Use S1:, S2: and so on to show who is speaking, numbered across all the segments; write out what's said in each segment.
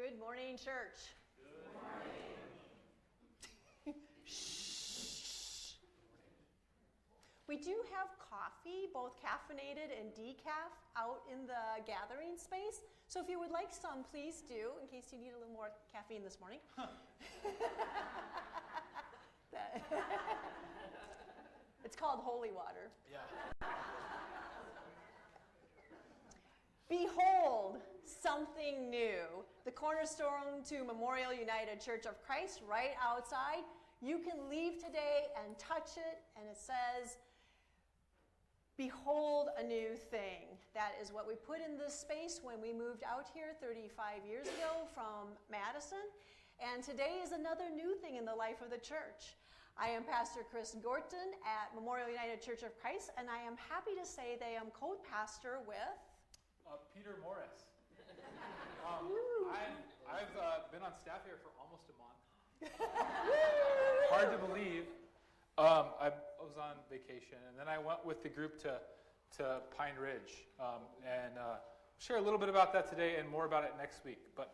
S1: Good morning, church.
S2: Good morning.
S1: Shh. We do have coffee, both caffeinated and decaf, out in the gathering space. So if you would like some, please do, in case you need a little more caffeine this morning. It's called holy water.
S2: Yeah.
S1: Behold, something new. The cornerstone to Memorial United Church of Christ, right outside. You can leave today and touch it, and it says, behold a new thing. That is what we put in this space when we moved out here 35 years ago from Madison. And today is another new thing in the life of the church. I am Pastor Chris Gorton at Memorial United Church of Christ, and I am happy to say that I am co-pastor with
S2: Peter Morris. I've been on staff here for almost a month. Hard to believe. I was on vacation, and then I went with the group to Pine Ridge, and share a little bit about that today and more about it next week. But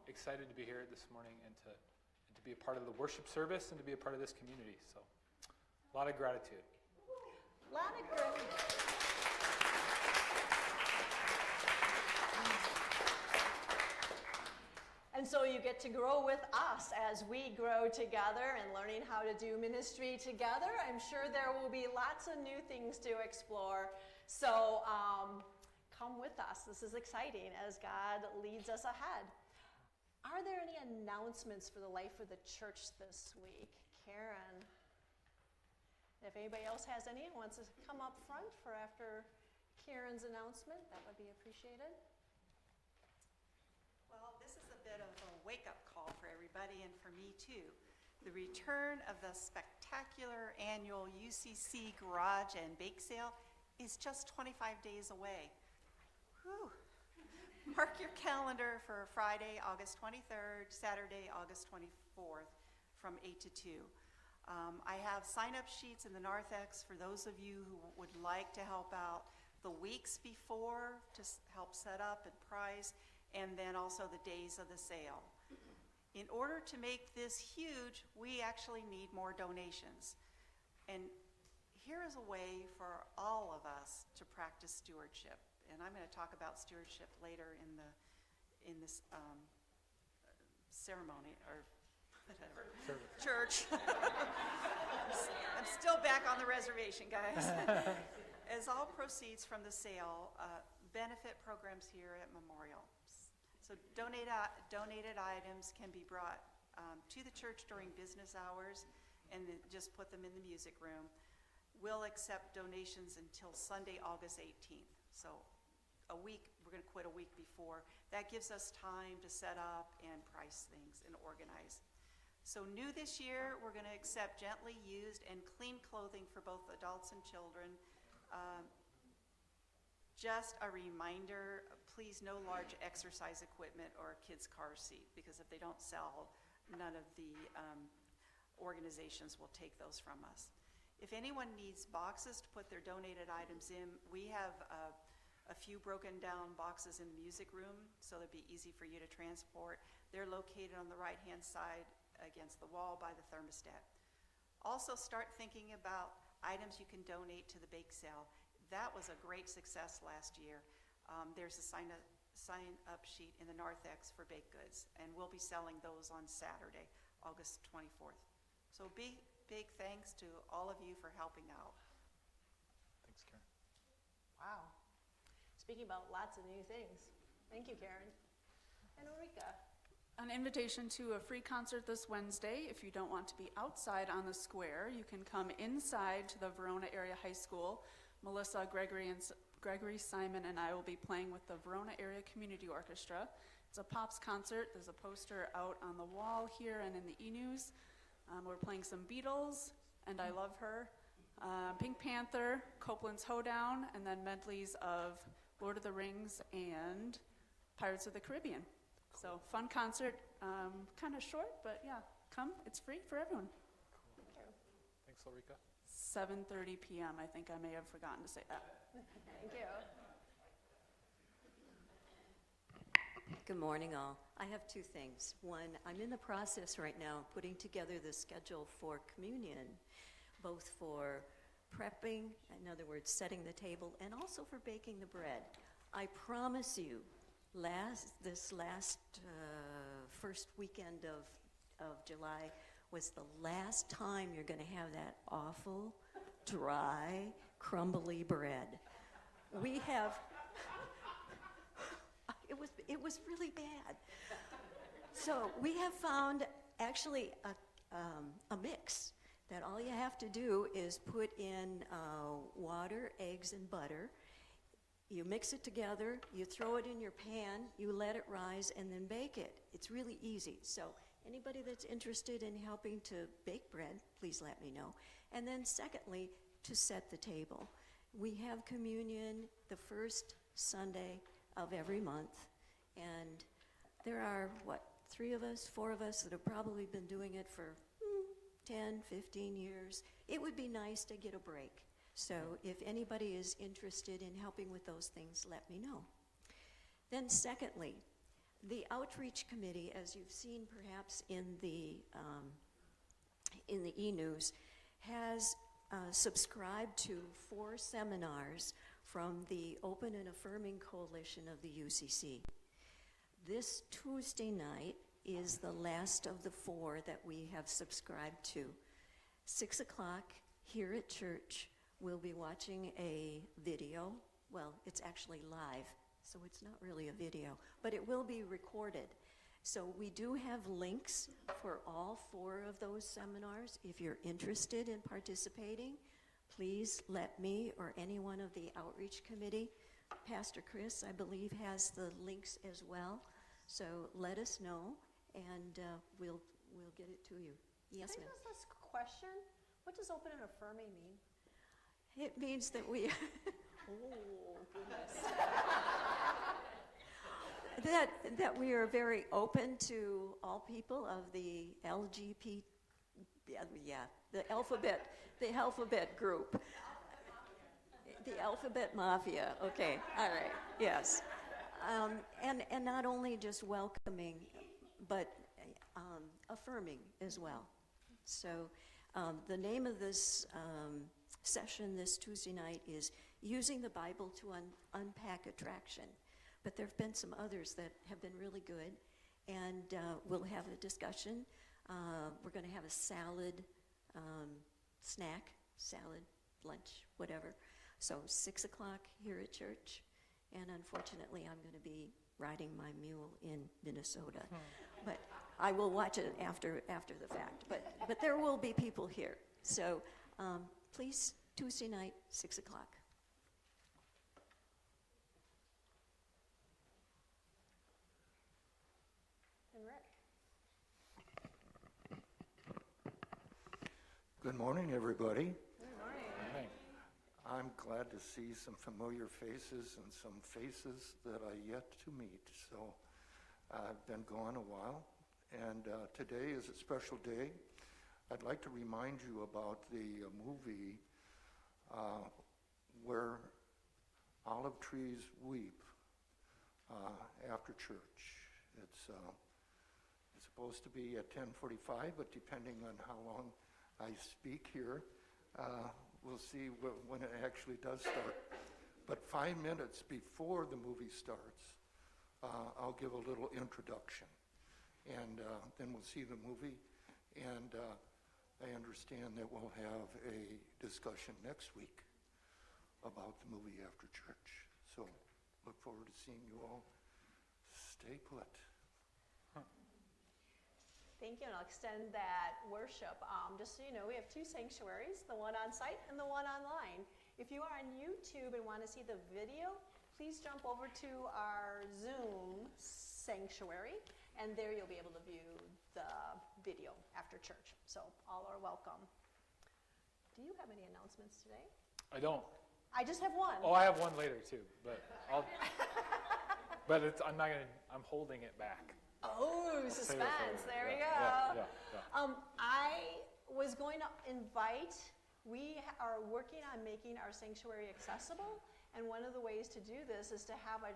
S2: excited to be here this morning and to be a part of the worship service and to be a part of this community. So a lot of gratitude.
S1: A lot of gratitude. And so you get to grow with us as we grow together and learning how to do ministry together. I'm sure there will be lots of new things to explore. So come with us. This is exciting as God leads us ahead. Are there any announcements for the life of the church this week? Karen? If anybody else has any and wants to come up front for after Karen's announcement, that would be appreciated.
S3: Well, this is a bit of a wake-up call for everybody and for me too. The return of the spectacular annual UCC Garage and Bake Sale is just 25 days away. Whew. Mark your calendar for Friday, August 23rd, Saturday, August 24th from 8 to 2. I have sign-up sheets in the narthex for those of you who would like to help out the weeks before to help set up and price, and then also the days of the sale. In order to make this huge, we actually need more donations. And here is a way for all of us to practice stewardship. And I'm going to talk about stewardship later in this ceremony or whatever. Church. I'm still back on the reservation, guys. As all proceeds from the sale benefit programs here at Memorial. So donated items can be brought to the church during business hours and just put them in the music room. We'll accept donations until Sunday, August 18th. So we're going to quit a week before. That gives us time to set up and price things and organize. So new this year, we're going to accept gently used and clean clothing for both adults and children. Just a reminder, please no large exercise equipment or a kid's car seat, because if they don't sell, none of the organizations will take those from us. If anyone needs boxes to put their donated items in, we have a few broken down boxes in the music room, so they'd be easy for you to transport. They're located on the right-hand side against the wall by the thermostat. Also start thinking about items you can donate to the bake sale. That was a great success last year. There's a sign-up sheet in the narthex for baked goods, and we'll be selling those on Saturday, August 24th. So big thanks to all of you for helping out.
S2: Thanks, Karen.
S1: Wow. Speaking about lots of new things. Thank you, Karen. And Ulrika.
S4: An invitation to a free concert this Wednesday. If you don't want to be outside on the square, you can come inside to the Verona Area High School. Melissa, Gregory, Simon, and I will be playing with the Verona Area Community Orchestra. It's a Pops concert. There's a poster out on the wall here and in the e-news. We're playing some Beatles, and I Love Her, Pink Panther, Copeland's Hoedown, and then medleys of Lord of the Rings and Pirates of the Caribbean. So fun concert, kind of short, but yeah, come. It's free for everyone.
S2: Thanks, Ulrika.
S4: 7:30 p.m. I think I may have forgotten to say that.
S1: Thank you.
S5: Good morning, all. I have two things. One, I'm in the process right now of putting together the schedule for communion, both for prepping, in other words, setting the table, and also for baking the bread. I promise you, this last first weekend of July was the last time you're going to have that awful, dry, crumbly bread. We have, it was really bad. So we have found actually a mix that all you have to do is put in water, eggs, and butter. You mix it together, you throw it in your pan, you let it rise, and then bake it. It's really easy. So anybody that's interested in helping to bake bread, please let me know. And then secondly, to set the table. We have communion the first Sunday of every month, and there are, 4 of us that have probably been doing it for 10, 15 years. It would be nice to get a break. So if anybody is interested in helping with those things, let me know. Then secondly, the outreach committee, as you've seen perhaps in the e-news, has subscribed to 4 seminars from the Open and Affirming Coalition of the UCC. This Tuesday night is the last of the 4 that we have subscribed to. 6 o'clock here at church, we'll be watching a video. Well, it's actually live, so it's not really a video, but it will be recorded. So we do have links for all 4 of those seminars. If you're interested in participating, please let me or any one of the outreach committee. Pastor Chris, I believe, has the links as well. So let us know, and we'll get it to you. Yes,
S1: Can I
S5: ma'am.
S1: just ask a question? What does open and affirming mean?
S5: It means that we, oh goodness, that we are very open to all people of the LGBT, the alphabet group, the alphabet mafia. Okay, all right, yes, and not only just welcoming, but affirming as well. So the name of this session this Tuesday night is Using the Bible to Unpack Attraction. But there have been some others that have been really good, and we'll have a discussion. We're going to have a salad, salad, lunch, whatever. So 6 o'clock here at church, and unfortunately I'm going to be riding my mule in Minnesota. But I will watch it after the fact. But there will be people here. So please, Tuesday night, 6 o'clock.
S1: And Rick?
S6: Good morning, everybody.
S1: Good morning.
S2: Hey.
S6: I'm glad to see some familiar faces and some faces that I yet to meet. So I've been gone a while, and today is a special day. I'd like to remind you about the movie where olive trees weep after church. It's supposed to be at 10:45, but depending on how long I speak here, we'll see when it actually does start. But 5 minutes before the movie starts, I'll give a little introduction, and then we'll see the movie, and I understand that we'll have a discussion next week about the movie after church. So look forward to seeing you all. Stay put.
S1: Thank you, and I'll extend that worship. Just so you know, we have 2 sanctuaries, the one on site and the one online. If you are on YouTube and want to see the video, please jump over to our Zoom sanctuary, and there you'll be able to view the video after church. So all are welcome. Do you have any announcements today?
S2: I don't.
S1: I just have one.
S2: Oh, I have one later too, but I'm not gonna. I'm holding it back.
S1: Oh, suspense. There we go.
S2: Yeah.
S1: I was going to invite, we are working on making our sanctuary accessible, And one of the ways to do this is to have a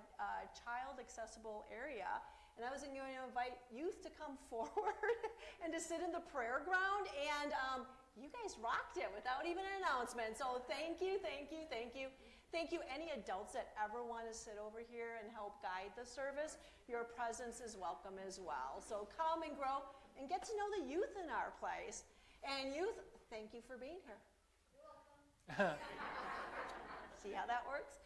S1: child-accessible area. And I was going to invite youth to come forward and to sit in the prayer ground. And you guys rocked it without even an announcement. So thank you, thank you, thank you. Thank you, any adults that ever want to sit over here and help guide the service. Your presence is welcome as well. So come and grow and get to know the youth in our place. And youth, thank you for being here. You're welcome. See how that works?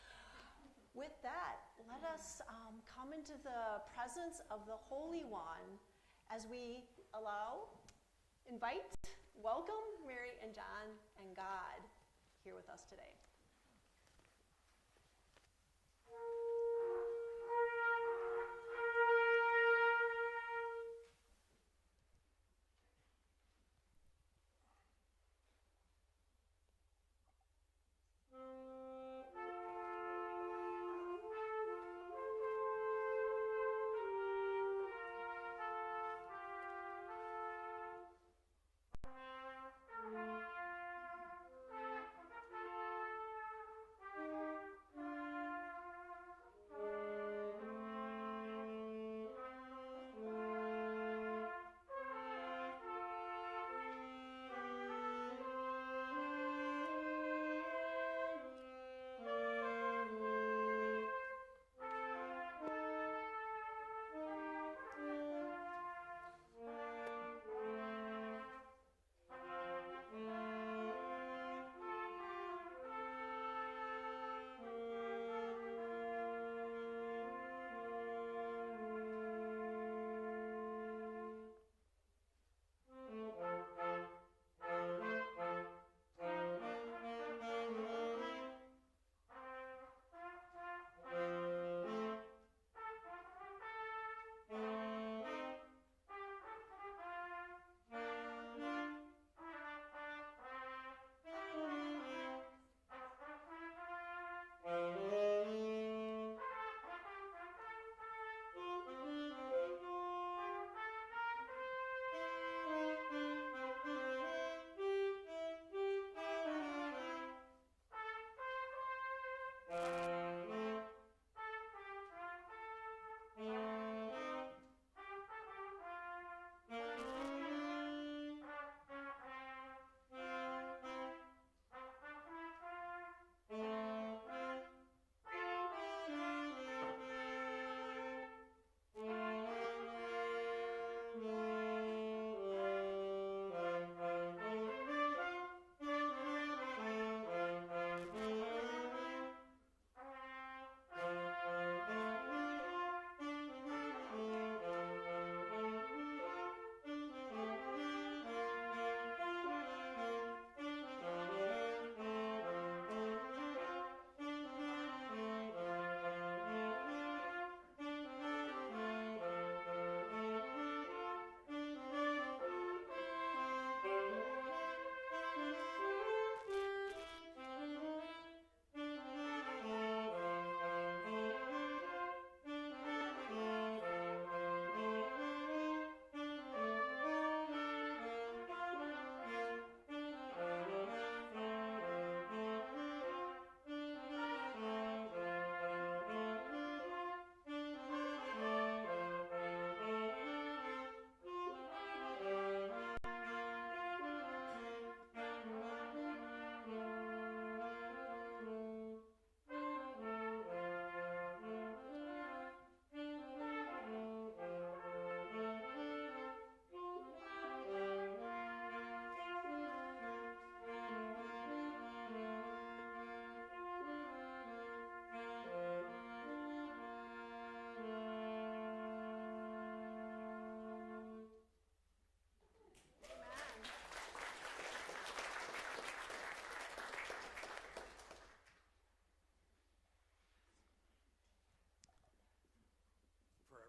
S1: With that, let us come into the presence of the Holy One as we invite, welcome Mary and John and God here with us today.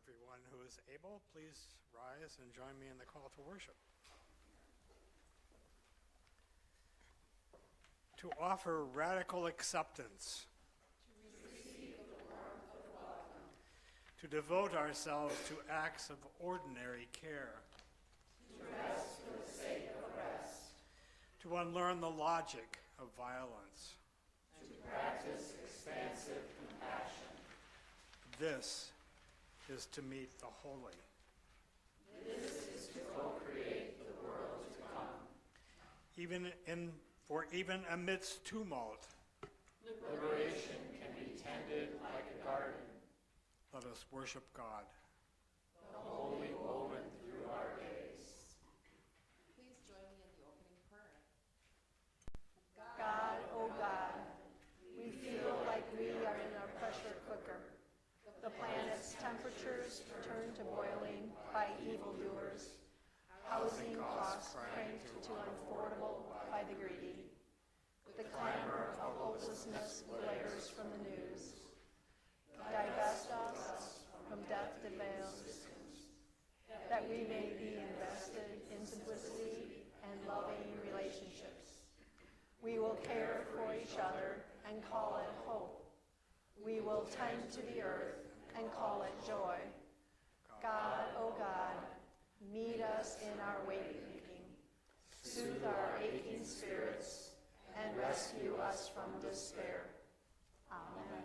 S7: Everyone who is able, please rise and join me in the call to worship. To offer radical acceptance. To receive the warmth of welcome. To devote ourselves to acts of ordinary care. To rest for the sake of rest. To unlearn the logic of violence. This is to meet the holy. Even amidst tumult,
S2: Liberation can be tended like a garden,
S7: let us worship God.
S2: the holy woven through our days.
S8: Please join me in the opening prayer.
S1: God, oh God, we feel like we are in a pressure cooker. The planet's temperatures turn to boiling by evildoers. Housing costs cranked to unaffordable by the greedy. The clamor of hopelessness glares from the news. Divest us from death to veils, that we may be invested in simplicity and loving relationships. We will care for each other and call it hope. We will tend to the earth and call it joy. God, oh God, meet us in our way-making, soothe our aching spirits, and rescue us from despair. Amen.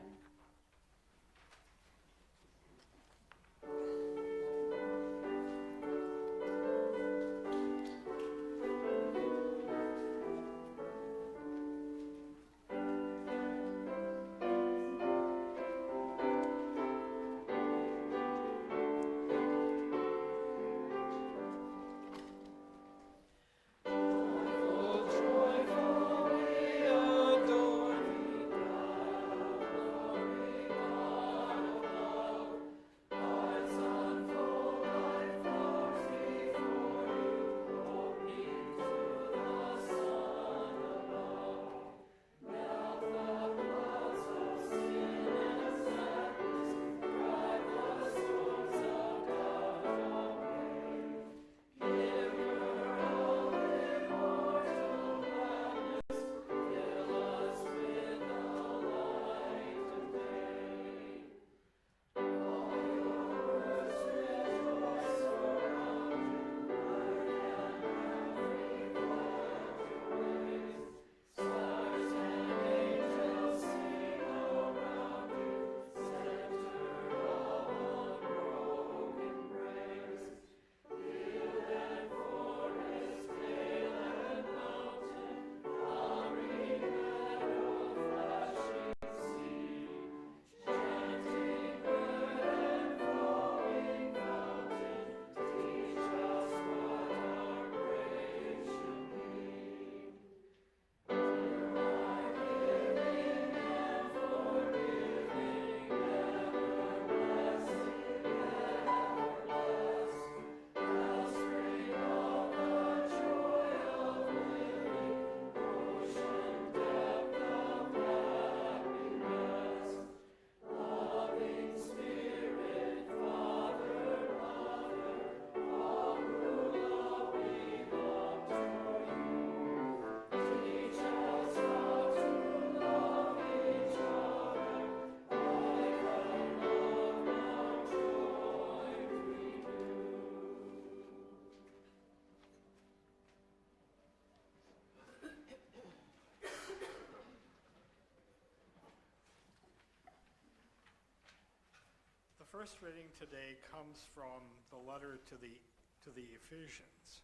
S7: The first reading today comes from the letter to the Ephesians.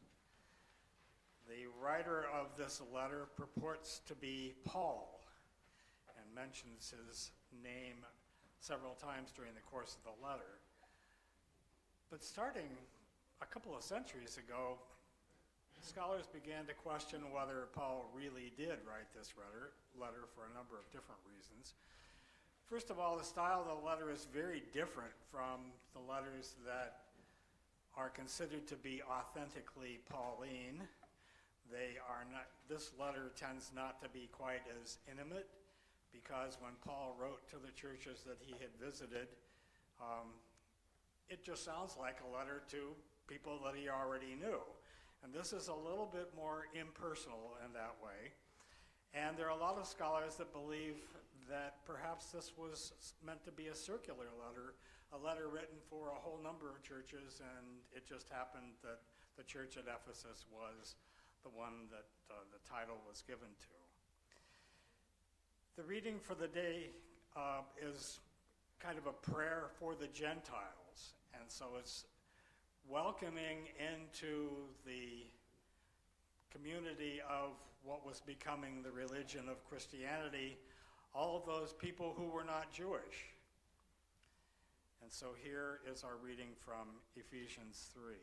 S7: The writer of this letter purports to be Paul and mentions his name several times during the course of the letter. But starting a couple of centuries ago, scholars began to question whether Paul really did write this letter for a number of different reasons. First of all, the style of the letter is very different from the letters that are considered to be authentically Pauline. This letter tends not to be quite as intimate, because when Paul wrote to the churches that he had visited, it just sounds like a letter to people that he already knew. And this is a little bit more impersonal in that way. And there are a lot of scholars that believe that perhaps this was meant to be a circular letter, a letter written for a whole number of churches, and it just happened that the church at Ephesus was the one that the title was given to. The reading for the day is kind of a prayer for the Gentiles, and so it's welcoming into the community of what was becoming the religion of Christianity all of those people who were not Jewish. And so here is our reading from Ephesians 3.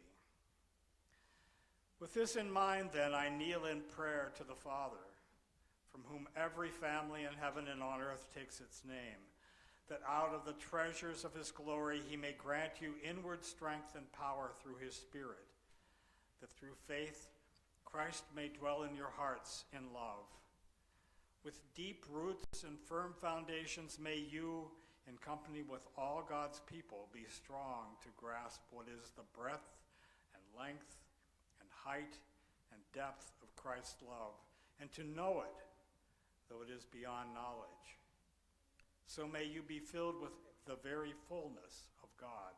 S7: With this in mind, then, I kneel in prayer to the Father, from whom every family in heaven and on earth takes its name, that out of the treasures of his glory he may grant you inward strength and power through his Spirit, that through faith Christ may dwell in your hearts in love. With deep roots and firm foundations may you, in company with all God's people, be strong to grasp what is the breadth and length and height and depth of Christ's love, and to know it, though it is beyond knowledge. So may you be filled with the very fullness of God.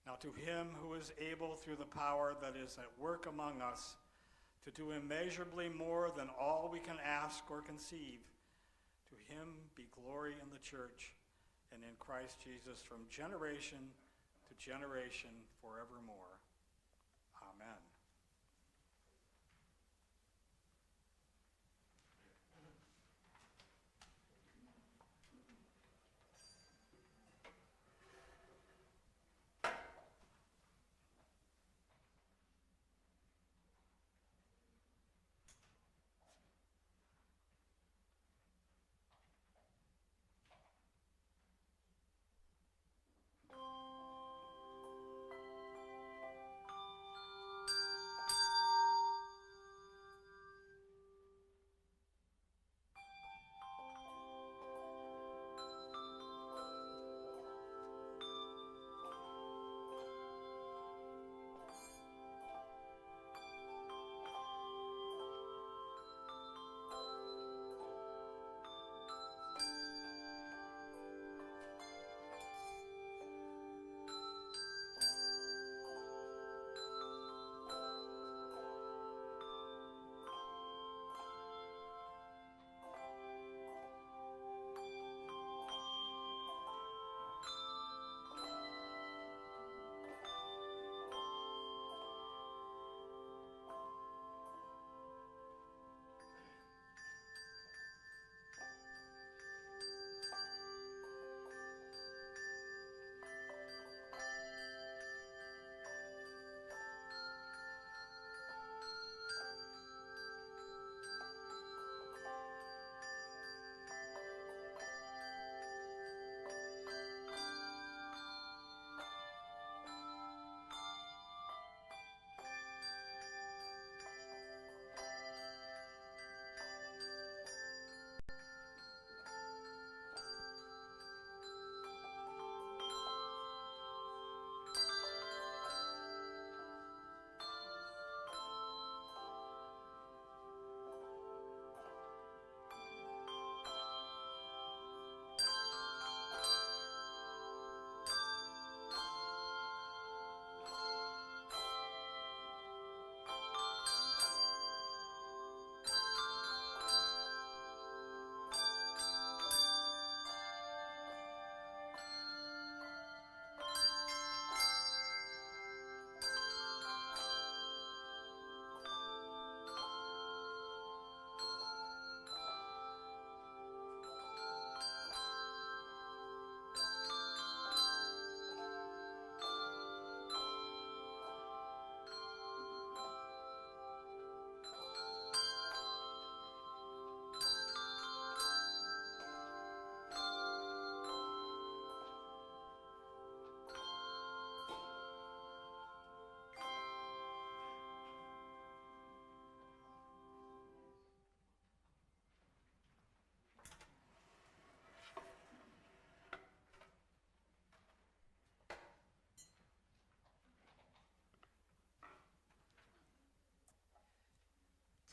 S7: Now to him who is able through the power that is at work among us to do immeasurably more than all we can ask or conceive, to him be glory in the church and in Christ Jesus from generation to generation forevermore. Amen.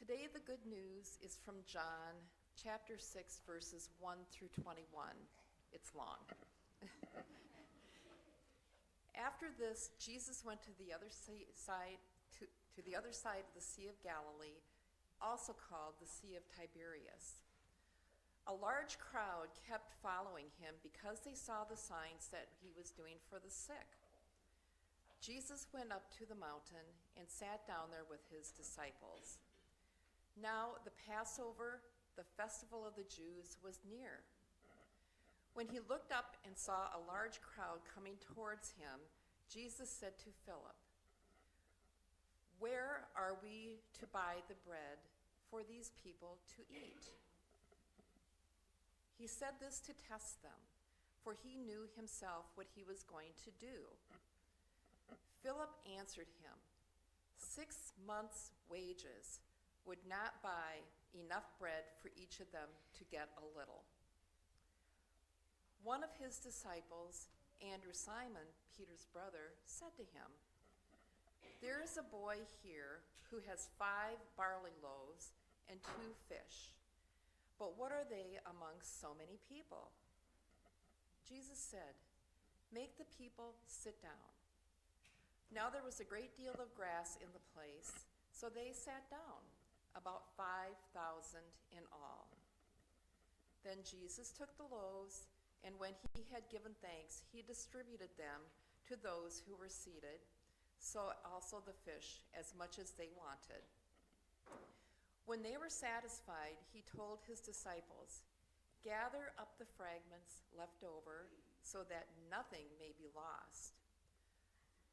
S8: Today, the good news is from John, chapter 6, verses 1 through 21. It's long. After this, Jesus went to the other side of the Sea of Galilee, also called the Sea of Tiberias. A large crowd kept following him because they saw the signs that he was doing for the sick. Jesus went up to the mountain and sat down there with his disciples. Now the Passover, the festival of the Jews, was near. When he looked up and saw a large crowd coming towards him, Jesus said to Philip, "Where are we to buy the bread for these people to eat?" He said this to test them, for he knew himself what he was going to do. Philip answered him, 6 months' wages would not buy enough bread for each of them to get a little. One of his disciples, Andrew, Simon, Peter's brother, said to him, "There is a boy here who has 5 barley loaves and 2 fish. But what are they amongst so many people?" Jesus said, "Make the people sit down." Now there was a great deal of grass in the place, so they sat down, about 5,000 in all. Then Jesus took the loaves, and when he had given thanks, he distributed them to those who were seated, so also the fish, as much as they wanted. When they were satisfied, he told his disciples, "Gather up the fragments left over, so that nothing may be lost."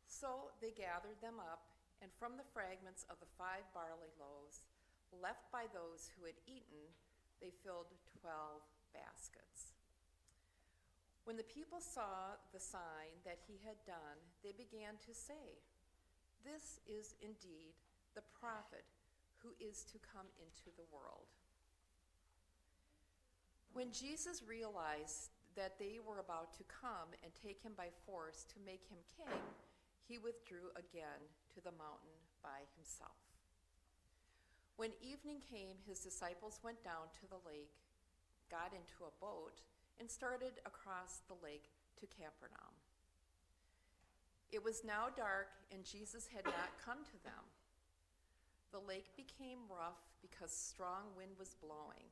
S8: So they gathered them up, and from the fragments of the 5 barley loaves, left by those who had eaten, they filled 12 baskets. When the people saw the sign that he had done, they began to say, "This is indeed the prophet who is to come into the world." When Jesus realized that they were about to come and take him by force to make him king, he withdrew again to the mountain by himself. When evening came, his disciples went down to the lake, got into a boat, and started across the lake to Capernaum. It was now dark, and Jesus had not come to them. The lake became rough because strong wind was blowing.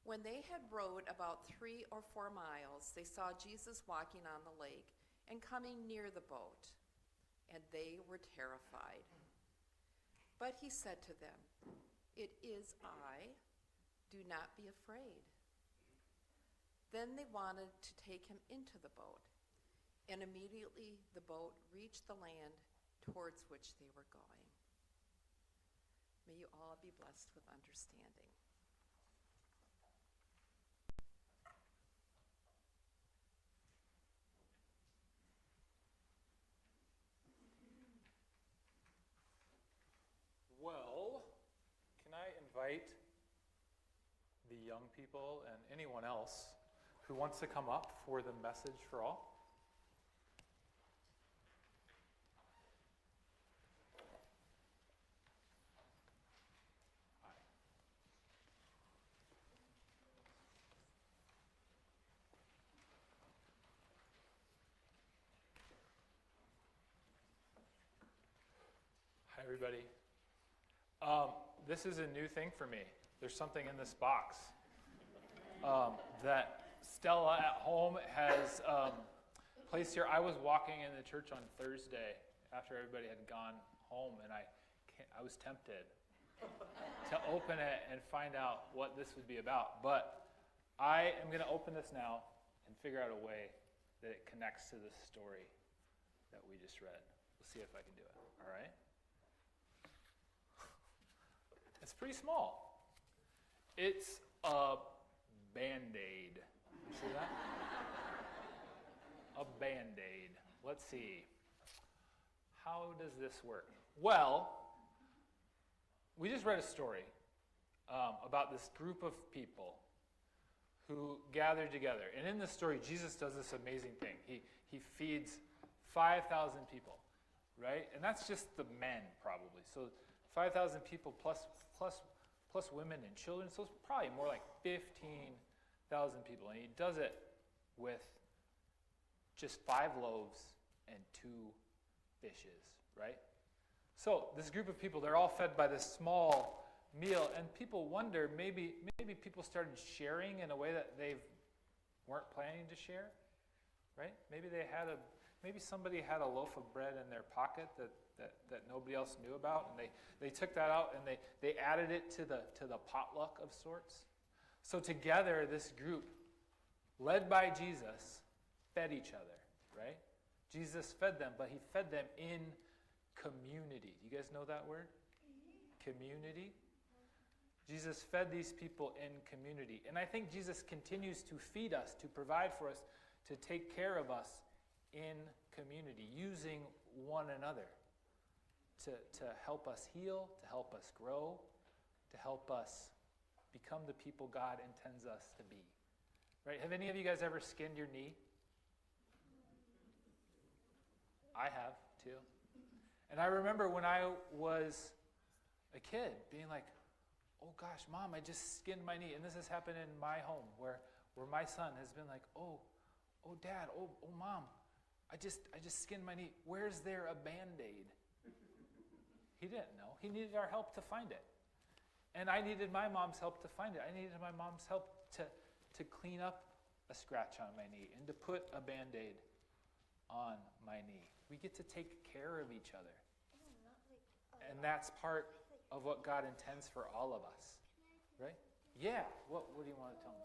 S8: When they had rowed about 3 or 4 miles, they saw Jesus walking on the lake and coming near the boat, and they were terrified. But he said to them, "It is I. Do not be afraid." Then they wanted to take him into the boat, and immediately the boat reached the land towards which they were going. May you all be blessed with understanding.
S2: Well, can I invite the young people and anyone else who wants to come up for the message for all? Hi. Hi, everybody. This is a new thing for me. There's something in this box that Stella at home has placed here. I was walking in the church on Thursday after everybody had gone home, and I was tempted to open it and find out what this would be about. But I am going to open this now and figure out a way that it connects to the story that we just read. We'll see if I can do it. All right? It's pretty small. It's a Band-Aid. You see that? A Band-Aid. Let's see. How does this work? Well, we just read a story about this group of people who gathered together. And in this story, Jesus does this amazing thing. He feeds 5,000 people, right? And that's just the men, probably. So 5,000 people plus women and children, so it's probably more like 15,000 people. And he does it with just 5 loaves and 2 fishes, right? So this group of people, they're all fed by this small meal, and people wonder, maybe people started sharing in a way that they weren't planning to share, right? Maybe somebody had a loaf of bread in their pocket that nobody else knew about, and they took that out and they added it to the potluck of sorts. So together, this group, led by Jesus, fed each other, right? Jesus fed them, but he fed them in community. You guys know that word? Community. Jesus fed these people in community. And I think Jesus continues to feed us, to provide for us, to take care of us in community, using one another to help us heal, to help us grow, to help us become the people God intends us to be. Right? Have any of you guys ever skinned your knee? I have, too. And I remember when I was a kid being like, oh gosh, Mom, I just skinned my knee. And this has happened in my home where my son has been like, oh Dad, oh Mom, I just skinned my knee. Where's there a Band-Aid? He didn't know. He needed our help to find it. And I needed my mom's help to find it. I needed my mom's help to clean up a scratch on my knee and to put a Band-Aid on my knee. We get to take care of each other. And that's part of what God intends for all of us. Right? Yeah. What do you want to tell me?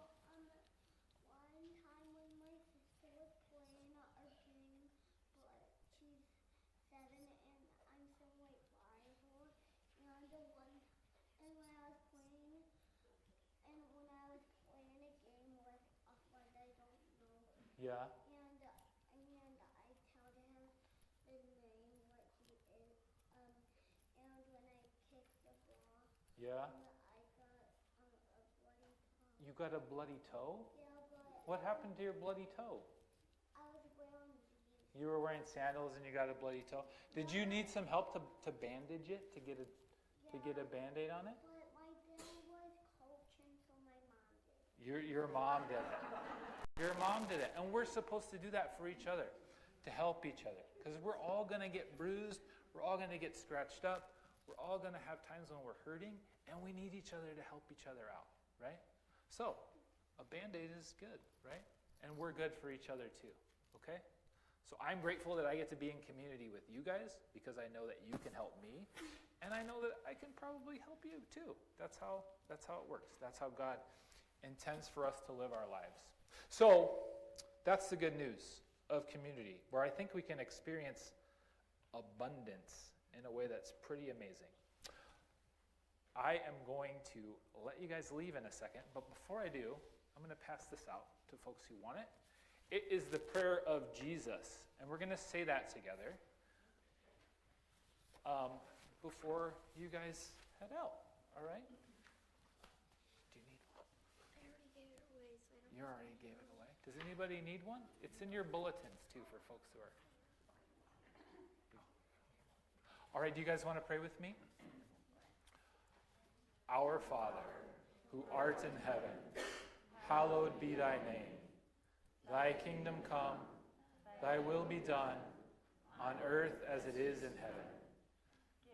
S9: One time when my sister was playing our game, but she's 7 and I'm 7.5, and when I was playing a game with a friend I don't know.
S2: Yeah.
S9: And I told him his name, what he is. And when I kicked the ball,
S2: Yeah.
S9: I got a bloody toe.
S2: You got a bloody toe?
S9: Yeah, but
S2: What happened to your bloody toe?
S9: I was wearing these.
S2: You were wearing sandals and you got a bloody toe. Did you need some help to bandage it, to get a Band-Aid on it?
S9: But my dad was coaching, so my mom did.
S2: Your mom did it. Your mom did it. And we're supposed to do that for each other, to help each other. Because we're all going to get bruised. We're all going to get scratched up. We're all going to have times when we're hurting, and we need each other to help each other out, right? So, a Band-Aid is good, right? And we're good for each other too, okay? So I'm grateful that I get to be in community with you guys because I know that you can help me, and I know that I can probably help you too. That's how it works. That's how God intends for us to live our lives. So that's the good news of community, where I think we can experience abundance in a way that's pretty amazing. I am going to let you guys leave in a second, but before I do, I'm going to pass this out to folks who want it. It is the prayer of Jesus, and we're going to say that together before you guys head out, all right? Do you need one?
S9: I already gave it away, so I don't.
S2: You already gave it away. Does anybody need one? It's in your bulletins, too, for folks who are... All right, do you guys want to pray with me? Our Father, who art in heaven, hallowed be thy name. Thy kingdom come, thy will be done, on earth as it is in heaven.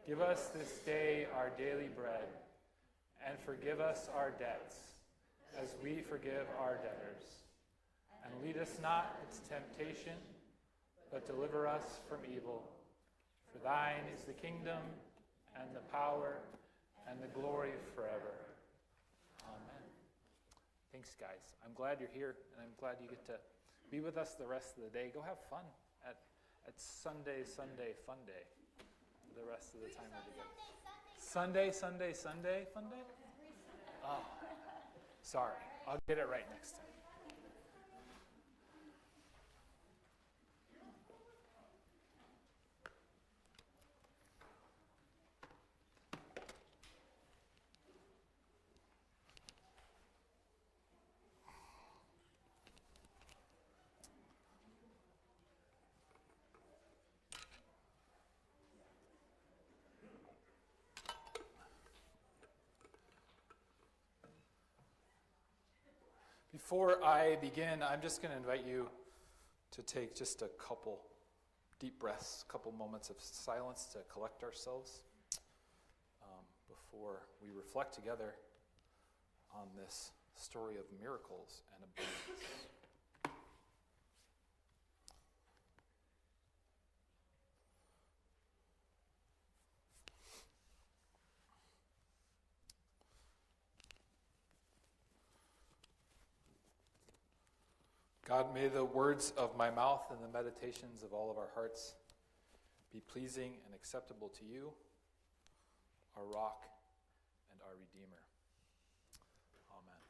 S2: Give us this day our daily bread, and forgive us our debts, as we forgive our debtors. And lead us not into temptation, but deliver us from evil. For thine is the kingdom, and the power, and the glory forever. Amen. Thanks, guys. I'm glad you're here, and I'm glad you get to be with us the rest of the day. Go have fun at Sunday Fun Day the rest of the time we're together. Sunday Fun Day? Oh, sorry. I'll get it right next time. Before I begin, I'm just going to invite you to take just a couple deep breaths, a couple moments of silence to collect ourselves before before we reflect together on this story of miracles and abundance. God, may the words of my mouth and the meditations of all of our hearts be pleasing and acceptable to you, our rock and our Redeemer. Amen.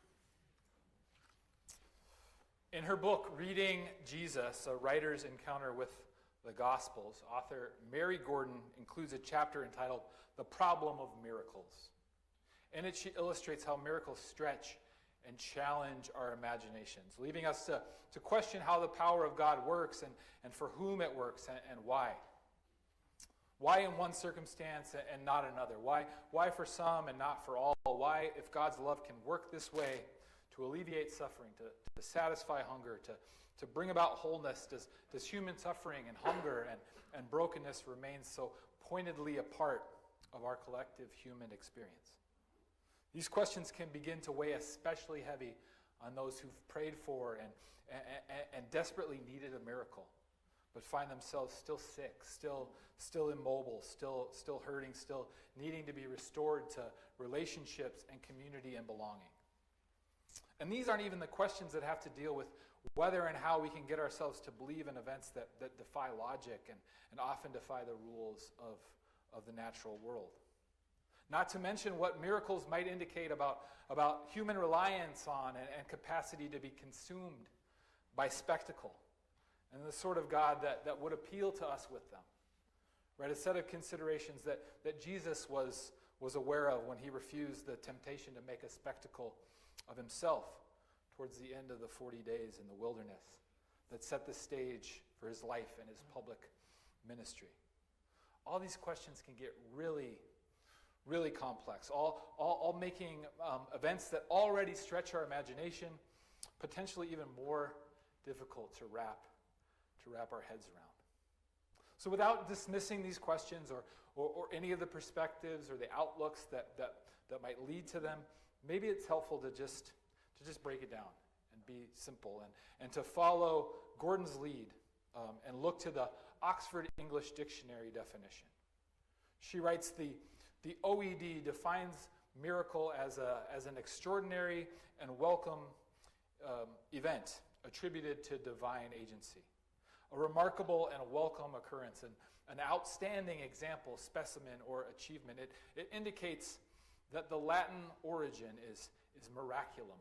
S2: In her book, Reading Jesus, A Writer's Encounter with the Gospels, author Mary Gordon includes a chapter entitled The Problem of Miracles. In it, she illustrates how miracles stretch and challenge our imaginations, leaving us to question how the power of God works and for whom it works and why. Why in one circumstance and not another? Why for some and not for all? Why, if God's love can work this way to alleviate suffering, to satisfy hunger, to bring about wholeness, does human suffering and hunger and brokenness remain so pointedly a part of our collective human experience? These questions can begin to weigh especially heavy on those who've prayed for and desperately needed a miracle, but find themselves still sick, still immobile, still hurting, still needing to be restored to relationships and community and belonging. And these aren't even the questions that have to deal with whether and how we can get ourselves to believe in events that defy logic and often defy the rules of the natural world. Not to mention what miracles might indicate about human reliance on and capacity to be consumed by spectacle, and the sort of God that would appeal to us with them. Right? A set of considerations that Jesus was aware of when he refused the temptation to make a spectacle of himself towards the end of the 40 days in the wilderness that set the stage for his life and his public ministry. All these questions can get really complex, all making events that already stretch our imagination potentially even more difficult to wrap our heads around. So without dismissing these questions or any of the perspectives or the outlooks that might lead to them, maybe it's helpful to just break it down and be simple and to follow Gordon's lead and look to the Oxford English Dictionary definition. She writes, the OED defines miracle as an extraordinary and welcome event attributed to divine agency, a remarkable and welcome occurrence, and an outstanding example, specimen, or achievement. It indicates that the Latin origin is miraculum,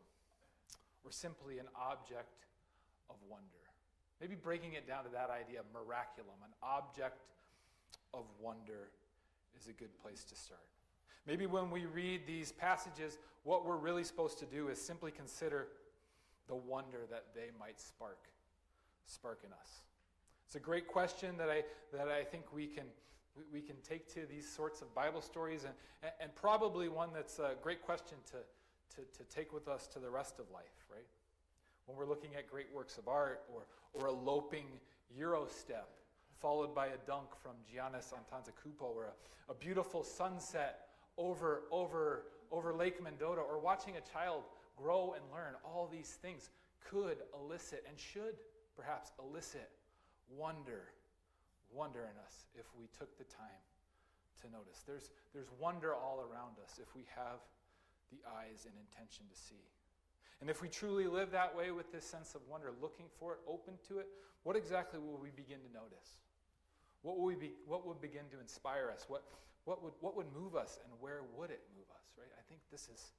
S2: or simply an object of wonder. Maybe breaking it down to that idea of miraculum, an object of wonder, is a good place to start. Maybe when we read these passages, what we're really supposed to do is simply consider the wonder that they might spark in us. It's a great question that I think we can take to these sorts of Bible stories, and probably one that's a great question to take with us to the rest of life, right? When we're looking at great works of art or a loping Euro step followed by a dunk from Giannis Antetokounmpo, or a beautiful sunset over Lake Mendota, or watching a child grow and learn, all these things could elicit and should perhaps elicit wonder in us if we took the time to notice. There's wonder all around us if we have the eyes and intention to see. And if we truly live that way with this sense of wonder, looking for it, open to it, what exactly will we begin to notice? What would begin to inspire us? What would move us, and where would it move us, right? I think this is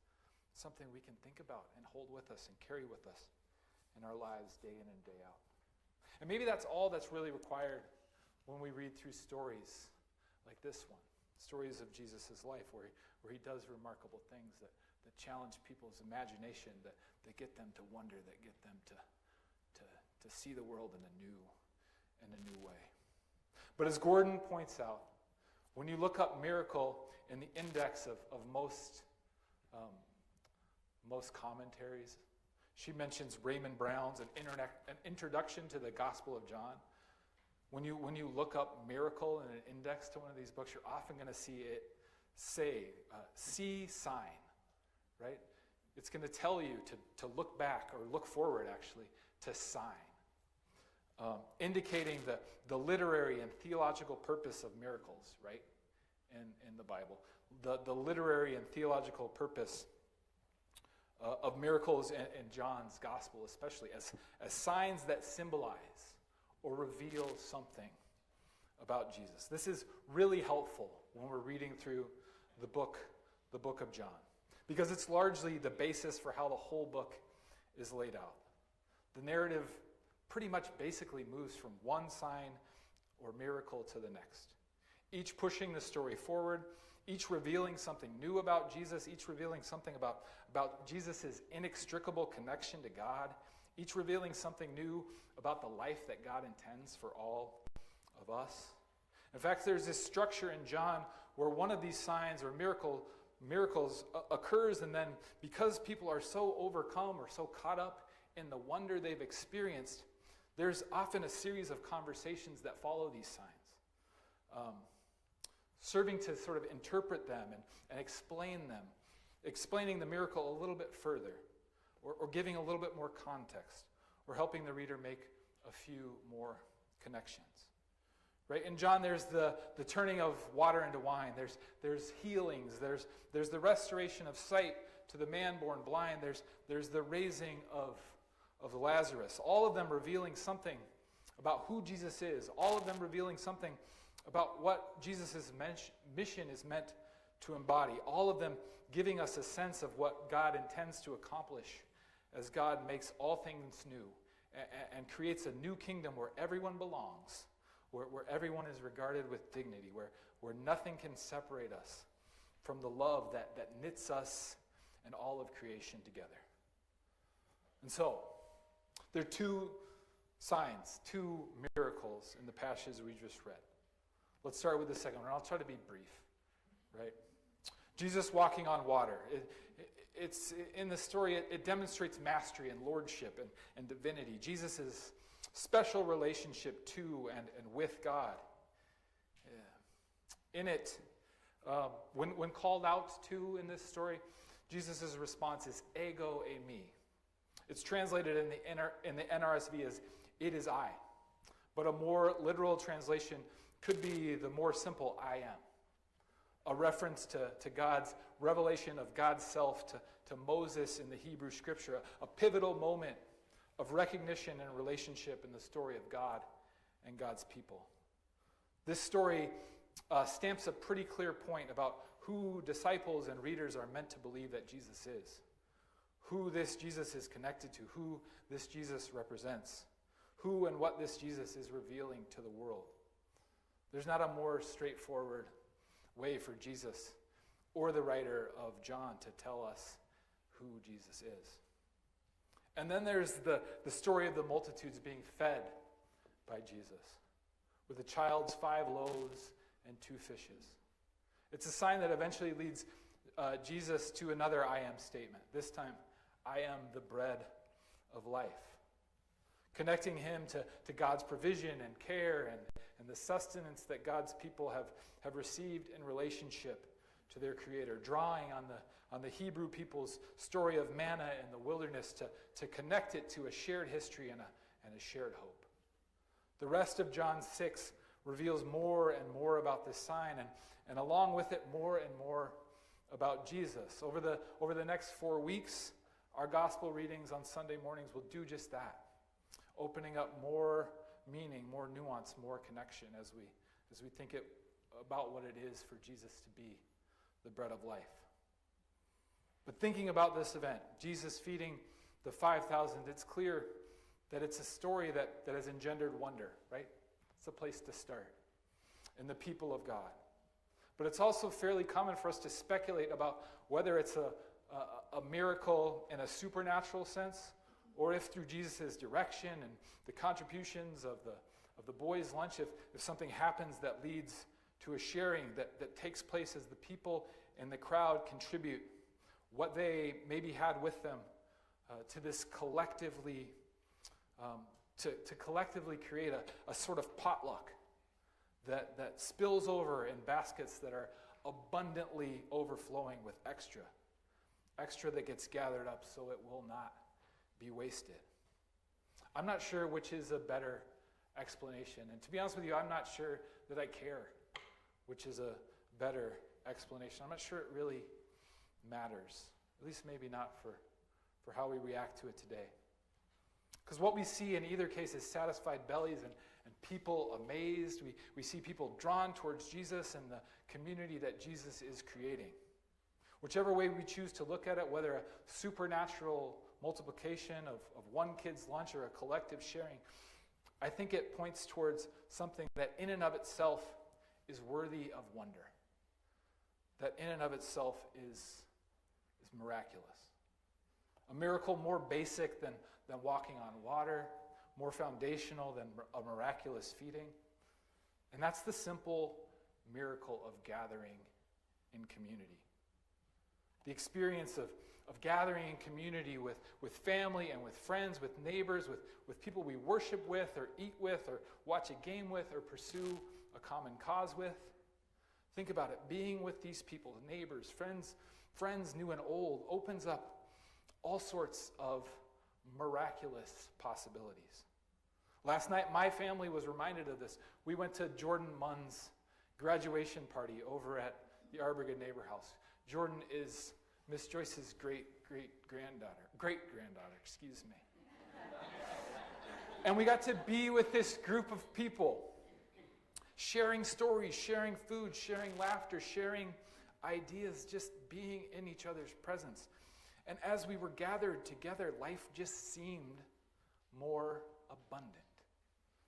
S2: something we can think about and hold with us and carry with us in our lives day in and day out. And maybe that's all that's really required when we read through stories like this one, stories of Jesus' life where he does remarkable things that challenge people's imagination, that get them to wonder, that get them to see the world in a new way. But as Gordon points out, when you look up miracle in the index of most commentaries, she mentions Raymond Brown's an introduction to the Gospel of John. When you look up miracle in an index to one of these books, you're often going to see it see sign, right? It's going to tell you to look back, or look forward, actually, to sign. Indicating the literary and theological purpose of miracles, right, in the Bible. The literary and theological purpose of miracles in John's gospel, especially, as signs that symbolize or reveal something about Jesus. This is really helpful when we're reading through the book of John, because it's largely the basis for how the whole book is laid out. The narrative pretty much basically moves from one sign or miracle to the next, each pushing the story forward, each revealing something new about Jesus, each revealing something about Jesus' inextricable connection to God, each revealing something new about the life that God intends for all of us. In fact, there's this structure in John where one of these signs or miracles occurs, and then because people are so overcome or so caught up in the wonder they've experienced, there's often a series of conversations that follow these signs, serving to sort of interpret them and explain them, explaining the miracle a little bit further, or giving a little bit more context, or helping the reader make a few more connections. Right? In John, there's the turning of water into wine. There's healings. There's the restoration of sight to the man born blind. There's the raising of Lazarus. All of them revealing something about who Jesus is. All of them revealing something about what Jesus' mission is meant to embody. All of them giving us a sense of what God intends to accomplish as God makes all things new and creates a new kingdom where everyone belongs, where everyone is regarded with dignity, where nothing can separate us from the love that knits us and all of creation together. And so, there are two signs, two miracles in the passage we just read. Let's start with the second one. I'll try to be brief, right? Jesus walking on water. It's in the story, it demonstrates mastery and lordship and divinity. Jesus' special relationship to and with God. In it, when called out to in this story, Jesus' response is ego eimi. It's translated in the NRSV as "it is I," but a more literal translation could be the more simple "I am," a reference to God's revelation of God's self to Moses in the Hebrew Scripture, a pivotal moment of recognition and relationship in the story of God and God's people. This story stamps a pretty clear point about who disciples and readers are meant to believe that Jesus is, who this Jesus is connected to, who this Jesus represents, who and what this Jesus is revealing to the world. There's not a more straightforward way for Jesus or the writer of John to tell us who Jesus is. And then there's the story of the multitudes being fed by Jesus with a child's 5 loaves and 2 fishes. It's a sign that eventually leads Jesus to another I am statement. This time, I am the bread of life. Connecting him to God's provision and care and the sustenance that God's people have received in relationship to their Creator. Drawing on the Hebrew people's story of manna in the wilderness to connect it to a shared history and a shared hope. The rest of John 6 reveals more and more about this sign, and along with it, more and more about Jesus. Over the next 4 weeks, our gospel readings on Sunday mornings will do just that, opening up more meaning, more nuance, more connection as we think about what it is for Jesus to be the bread of life. But thinking about this event, Jesus feeding the 5,000, it's clear that it's a story that has engendered wonder, right? It's a place to start in the people of God. But it's also fairly common for us to speculate about whether it's a miracle in a supernatural sense, or if through Jesus' direction and the contributions of the boys' lunch, if something happens that leads to a sharing that takes place as the people in the crowd contribute what they maybe had with them to this collectively, to collectively create a sort of potluck that spills over in baskets that are abundantly overflowing with extra that gets gathered up so it will not be wasted. I'm not sure which is a better explanation. And to be honest with you, I'm not sure that I care which is a better explanation. I'm not sure it really matters, at least maybe not for how we react to it today. Because what we see in either case is satisfied bellies and people amazed. We see people drawn towards Jesus and the community that Jesus is creating. Whichever way we choose to look at it, whether a supernatural multiplication of one kid's lunch or a collective sharing, I think it points towards something that in and of itself is worthy of wonder. That in and of itself is miraculous. A miracle more basic than walking on water, more foundational than a miraculous feeding. And that's the simple miracle of gathering in community. The experience of gathering in community with family and with friends, with neighbors, with people we worship with or eat with or watch a game with or pursue a common cause with. Think about it. Being with these people, neighbors, friends new and old, opens up all sorts of miraculous possibilities. Last night, my family was reminded of this. We went to Jordan Munn's graduation party over at the Arborgood Neighbor House. Jordan is Miss Joyce's great-granddaughter, excuse me. And we got to be with this group of people, sharing stories, sharing food, sharing laughter, sharing ideas, just being in each other's presence. And as we were gathered together, life just seemed more abundant.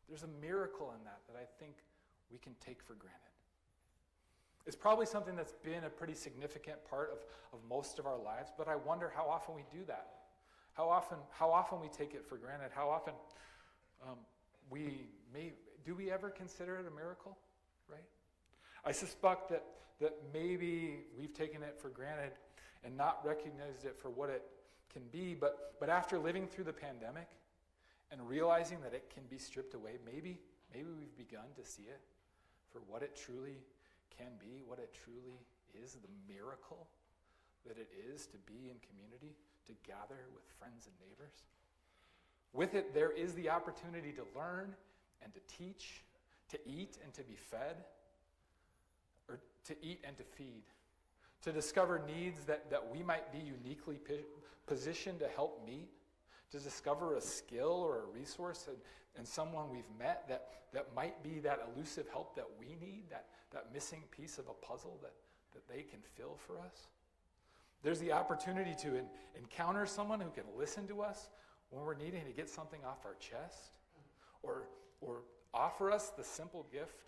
S2: There's a miracle in that I think we can take for granted. It's probably something that's been a pretty significant part of most of our lives, but I wonder how often we do that. How often we take it for granted. How often do we ever consider it a miracle, right? I suspect that maybe we've taken it for granted and not recognized it for what it can be, but after living through the pandemic and realizing that it can be stripped away, maybe we've begun to see it for what it truly can be, what it truly is, the miracle that it is to be in community, to gather with friends and neighbors. With it, there is the opportunity to learn and to teach, to eat and to be fed, or to eat and to feed, to discover needs that we might be uniquely positioned to help meet, to discover a skill or a resource and someone we've met that might be that elusive help that we need, that missing piece of a puzzle that they can fill for us. There's the opportunity to encounter someone who can listen to us when we're needing to get something off our chest, or offer us the simple gift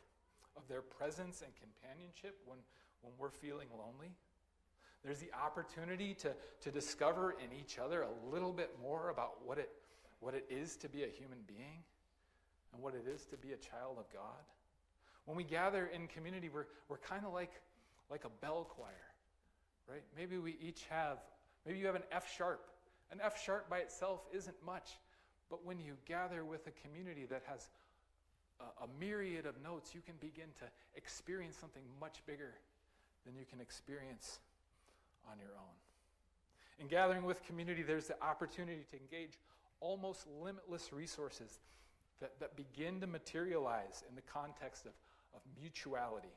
S2: of their presence and companionship when we're feeling lonely. There's the opportunity to discover in each other a little bit more about what it is to be a human being and what it is to be a child of God. When we gather in community, we're kind of like a bell choir, right? Maybe you have an F sharp. An F sharp by itself isn't much, but when you gather with a community that has a myriad of notes, you can begin to experience something much bigger than you can experience on your own. In gathering with community, there's the opportunity to engage almost limitless resources that begin to materialize in the context of mutuality.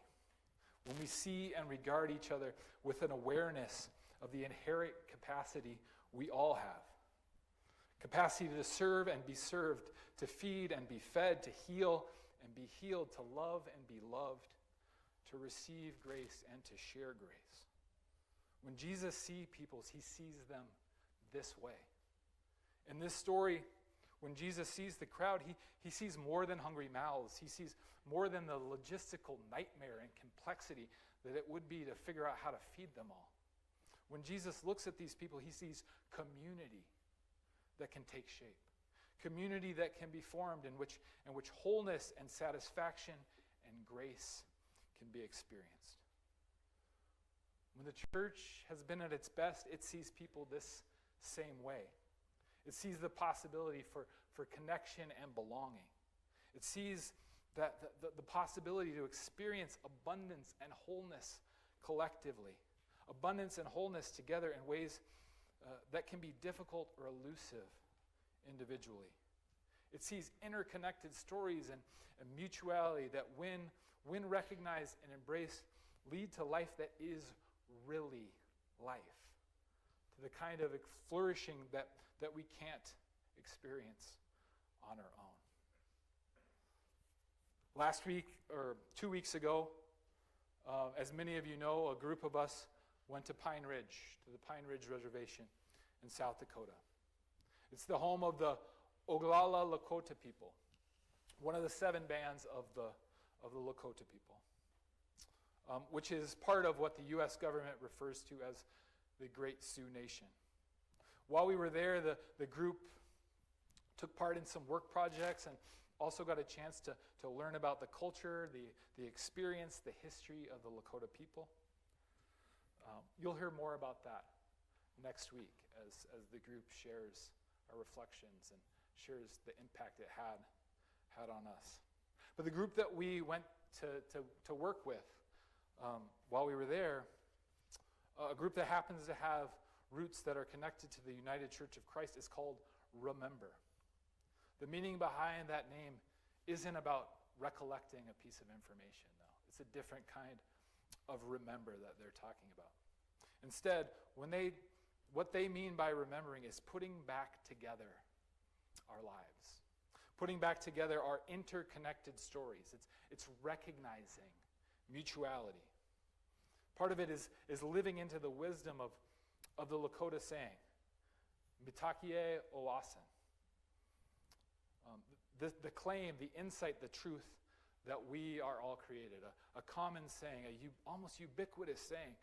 S2: When we see and regard each other with an awareness of the inherent capacity we all have. Capacity to serve and be served, to feed and be fed, to heal and be healed, to love and be loved, to receive grace and to share grace. When Jesus sees people, he sees them this way. In this story, when Jesus sees the crowd, he sees more than hungry mouths. He sees more than the logistical nightmare and complexity that it would be to figure out how to feed them all. When Jesus looks at these people, he sees community that can take shape. Community that can be formed in which wholeness and satisfaction and grace can be experienced. When the church has been at its best, it sees people this same way. It sees the possibility for connection and belonging. It sees that the possibility to experience abundance and wholeness collectively, abundance and wholeness together in ways that can be difficult or elusive individually. It sees interconnected stories and mutuality that, when recognized and embraced, lead to life that is really life, to the kind of flourishing that we can't experience on our own. Last week, or 2 weeks ago, as many of you know, a group of us went to Pine Ridge, to the Pine Ridge Reservation in South Dakota. It's the home of the Oglala Lakota people, one of the 7 bands of the Lakota people, which is part of what the U.S. government refers to as the Great Sioux Nation. While we were there, the group took part in some work projects and also got a chance to learn about the culture, the experience, the history of the Lakota people. You'll hear more about that next week as the group shares our reflections and shares the impact it had on us. But the group that we went to work with while we were there, a group that happens to have roots that are connected to the United Church of Christ, is called Remember. The meaning behind that name isn't about recollecting a piece of information, though. It's a different kind of remember that they're talking about. Instead, what they mean by remembering is putting back together our lives, putting back together our interconnected stories. It's recognizing mutuality. Part of it is living into the wisdom of the Lakota saying, Mitakie Oasen. The claim, the insight, the truth that we are all created. A common saying, almost ubiquitous saying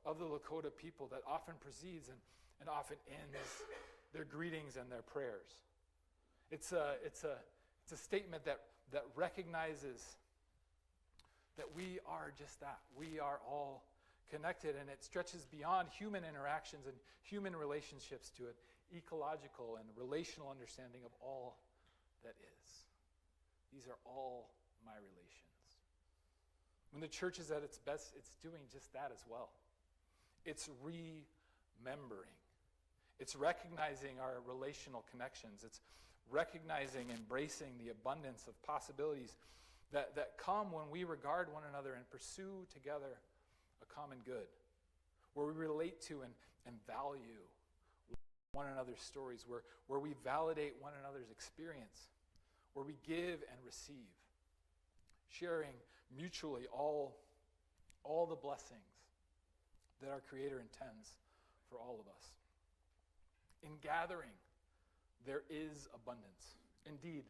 S2: of the Lakota people that often precedes and often ends their greetings and their prayers. It's a statement that recognizes that we are just that. We are all connected, and it stretches beyond human interactions and human relationships to an ecological and relational understanding of all that is. These are all my relations. When the church is at its best, it's doing just that as well. It's remembering. It's recognizing our relational connections. It's recognizing, embracing the abundance of possibilities that come when we regard one another and pursue together a common good, where we relate to and value one another's stories, where we validate one another's experience, where we give and receive, sharing mutually all the blessings that our Creator intends for all of us. In gathering, there is abundance. Indeed,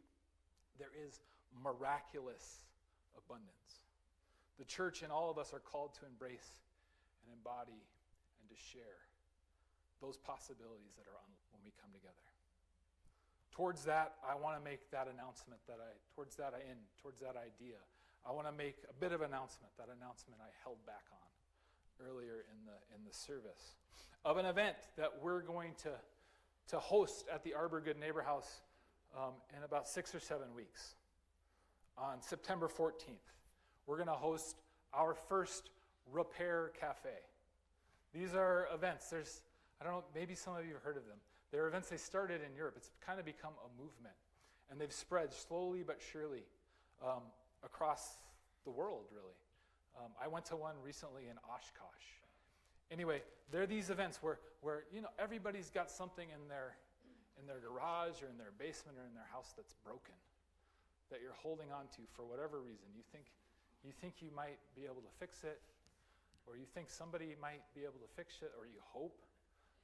S2: there is miraculous abundance. The church and all of us are called to embrace and embody and to share those possibilities that are when we come together. Towards that, I want to make that announcement towards that idea. I want to make a bit of announcement, that announcement I held back on earlier in the service, of an event that we're going to host at the Arbor Good Neighbor House in about 6 or 7 weeks. On September 14th, we're going to host our first Repair Cafe. These are events. I don't know, maybe some of you have heard of them. They're events they started in Europe. It's kind of become a movement, and they've spread slowly but surely across the world, really. I went to one recently in Oshkosh. Anyway, there are these events where everybody's got something in their garage or in their basement or in their house that's broken, that you're holding on to for whatever reason. You think you might be able to fix it, or you think somebody might be able to fix it, or you hope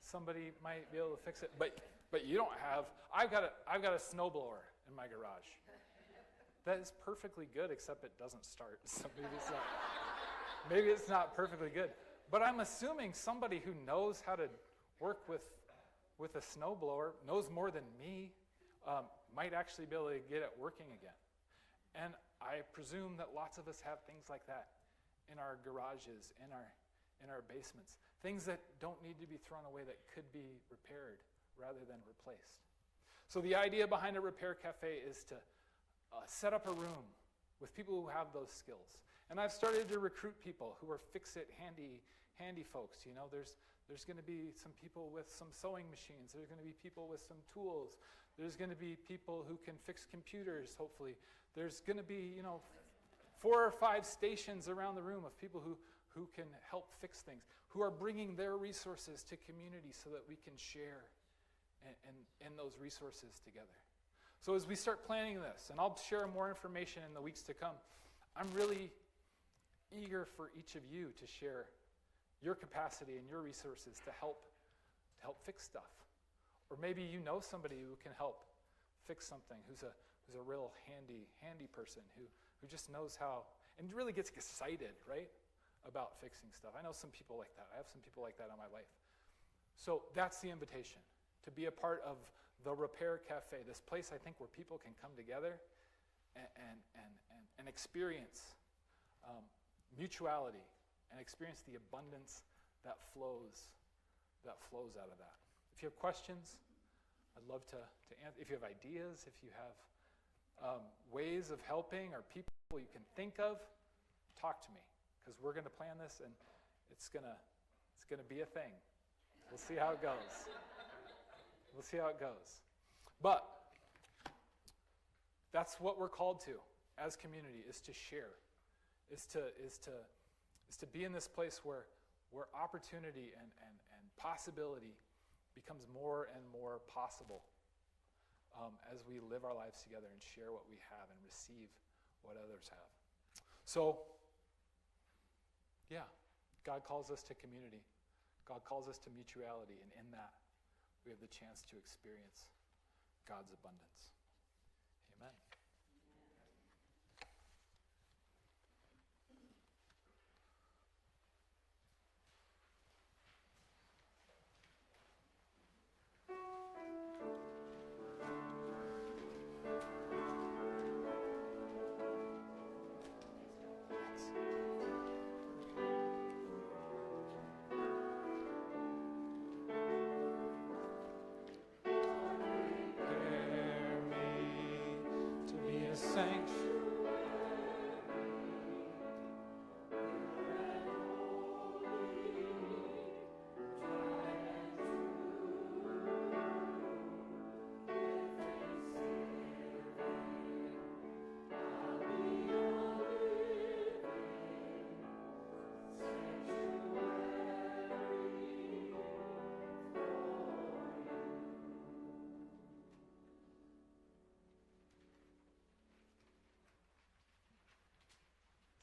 S2: somebody might be able to fix it, but you don't have. I've got a snowblower in my garage. That is perfectly good, except it doesn't start. So maybe it's not perfectly good. But I'm assuming somebody who knows how to work with a snowblower, knows more than me, might actually be able to get it working again. And I presume that lots of us have things like that in our garages, in our basements. Things that don't need to be thrown away, that could be repaired rather than replaced. So the idea behind a Repair Cafe is to set up a room with people who have those skills And I've started to recruit people who are fix-it, handy folks. You know, there's going to be some people with some sewing machines. There's going to be people with some tools. There's going to be people who can fix computers, hopefully. There's going to be, 4 or 5 stations around the room of people who can help fix things, who are bringing their resources to community so that we can share and those resources together. So as we start planning this, and I'll share more information in the weeks to come, I'm really eager for each of you to share your capacity and your resources to help fix stuff. Or maybe you know somebody who can help fix something, who's a real handy person who just knows how and really gets excited, right, about fixing stuff. I know some people like that. I have some people like that in my life. So that's the invitation, to be a part of the Repair Cafe, this place I think where people can come together and experience mutuality and experience the abundance that flows out of that. If you have questions, I'd love to answer. If you have ideas, if you have ways of helping or people you can think of, talk to me, because we're going to plan this and it's going to be a thing. We'll see how it goes. We'll see how it goes. But that's what we're called to as community, is to share, is to be in this place where opportunity and possibility becomes more and more possible as we live our lives together and share what we have and receive what others have. So, yeah, God calls us to community. God calls us to mutuality, and in that, we have the chance to experience God's abundance. Amen.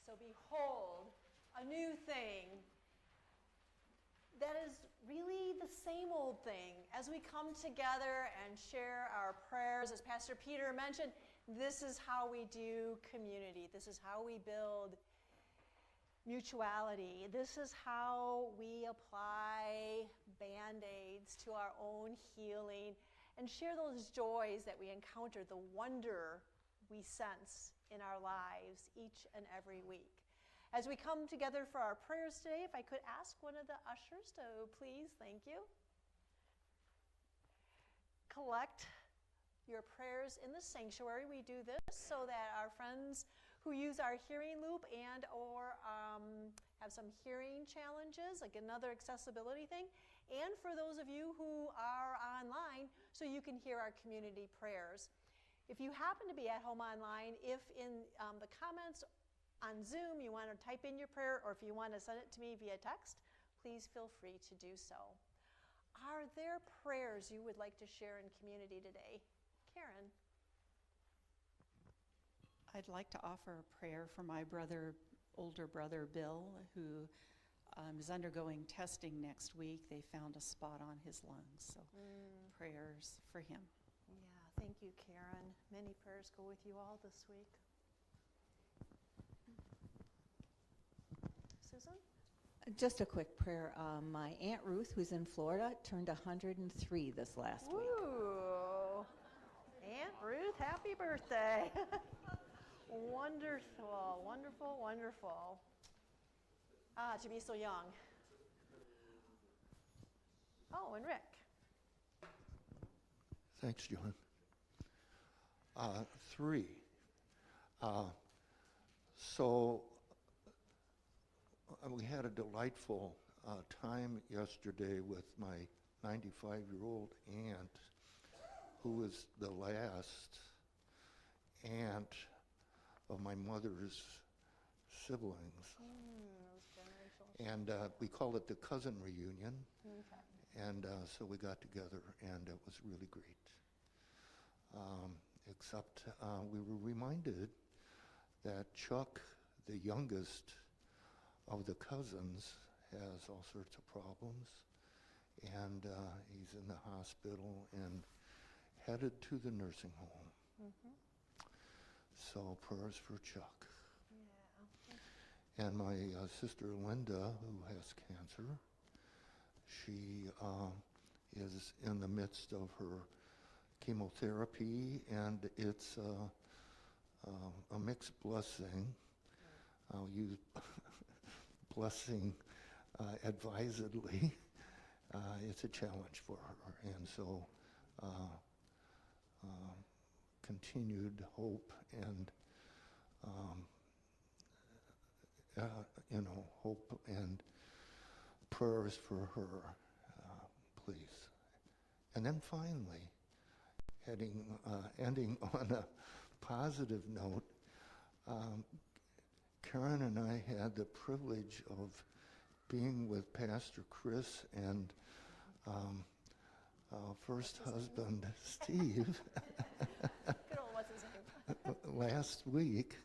S1: So behold, a new thing that is really the same old thing. As we come together and share our prayers, as Pastor Peter mentioned, this is how we do community. This is how we build mutuality. This is how we apply Band-Aids to our own healing and share those joys that we encounter, the wonder we sense in our lives each and every week. As we come together for our prayers today, if I could ask one of the ushers to please, thank you, collect your prayers in the sanctuary. We do this so that our friends who use our hearing loop and or have some hearing challenges, like another accessibility thing, and for those of you who are online, so you can hear our community prayers. If you happen to be at home online, if in the comments on Zoom you want to type in your prayer, or if you want to send it to me via text, please feel free to do so. Are there prayers you would like to share in community today? Karen.
S3: I'd like to offer a prayer for my older brother Bill, who is undergoing testing next week. They found a spot on his lungs, so prayers for him.
S1: Yeah, thank you, Karen. Many prayers go with you all this week. Susan?
S10: Just a quick prayer. My Aunt Ruth, who's in Florida, turned 103 this last week.
S1: Ooh, Aunt Ruth, happy birthday. Wonderful, wonderful, wonderful. To be so young. Oh, and Rick.
S6: Thanks, John. 3. So we had a delightful time yesterday with my 95-year-old aunt, who is the last aunt of my mother's siblings. And we call it the cousin reunion. And so we got together, and it was really great. Except we were reminded that Chuck, the youngest of the cousins, has all sorts of problems, and he's in the hospital and headed to the nursing home. So prayers for Chuck. And my sister Linda, who has cancer, she is in the midst of her chemotherapy, and it's a mixed blessing. I'll use blessing advisedly. It's a challenge for her, and so continued hope and hope and prayers for her, please. And then finally, ending on a positive note, Karen and I had the privilege of being with Pastor Chris and first husband Steve
S1: Good old what's his name?
S6: last week.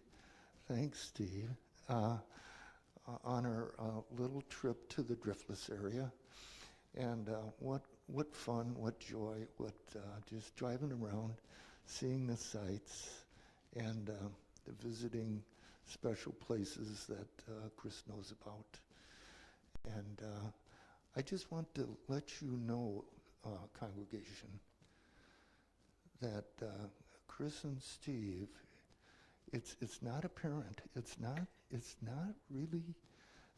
S6: Thanks, Steve. On our little trip to the Driftless area, and what fun, what joy, what just driving around, seeing the sights, and the visiting special places that Chris knows about. And I just want to let you know, congregation, that Chris and Steve, it's not apparent. It's not really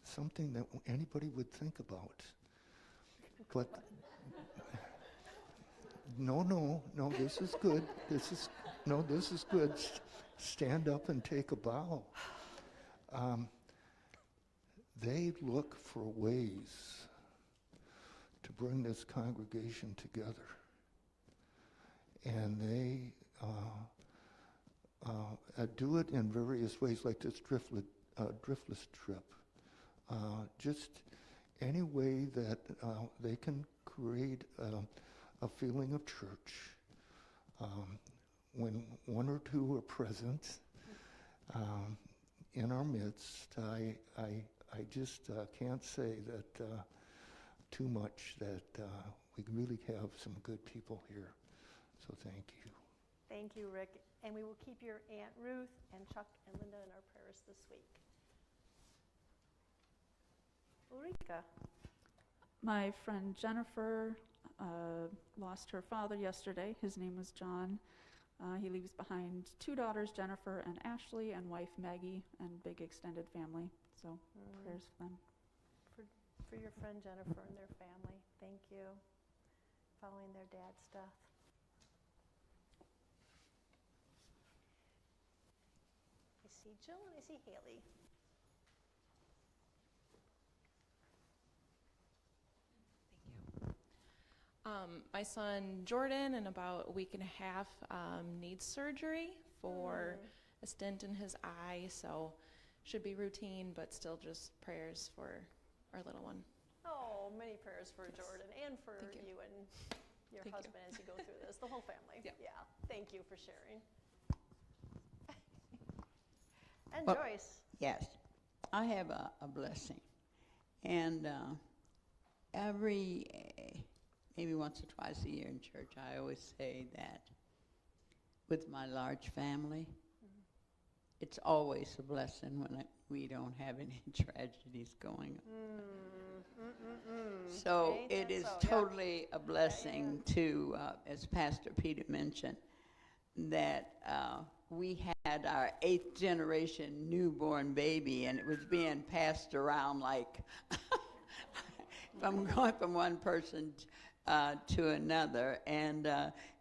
S6: something that anybody would think about. But no, this is good. This is good. Stand up and take a bow. They look for ways to bring this congregation together. And they do it in various ways, like this driftless trip. Just any way that they can create a feeling of church. When one or two are present in our midst, I just can't say that too much, that we really have some good people here. So thank you.
S1: Thank you, Rick. And we will keep your Aunt Ruth and Chuck and Linda in our prayers this week. Ulrika.
S4: My friend Jennifer lost her father yesterday. His name was John. He leaves behind 2 daughters, Jennifer and Ashley, and wife Maggie, and big extended family. So prayers for them.
S1: For your friend Jennifer and their family. Thank you. Following their dad's death. I see Jill and I see Haley.
S11: My son Jordan, in about a week and a half, needs surgery for a stent in his eye, so should be routine, but still just prayers for our little one.
S1: Oh, many prayers for
S11: Yes.
S1: Jordan and for
S11: Thank you.
S1: you and your
S11: Thank you.
S1: husband as you go through this, the whole family.
S11: Yeah.
S1: Thank you for sharing. And
S12: Well,
S1: Joyce.
S12: Yes, I have a blessing. And maybe once or twice a year in church, I always say that with my large family, it's always a blessing when we don't have any tragedies going on. So
S1: Ain't
S12: it
S1: that
S12: is
S1: so? Yeah.
S12: totally a blessing to, as Pastor Peter mentioned, that we had our 8th generation newborn baby, and it was being passed around like I'm going from one person to another, and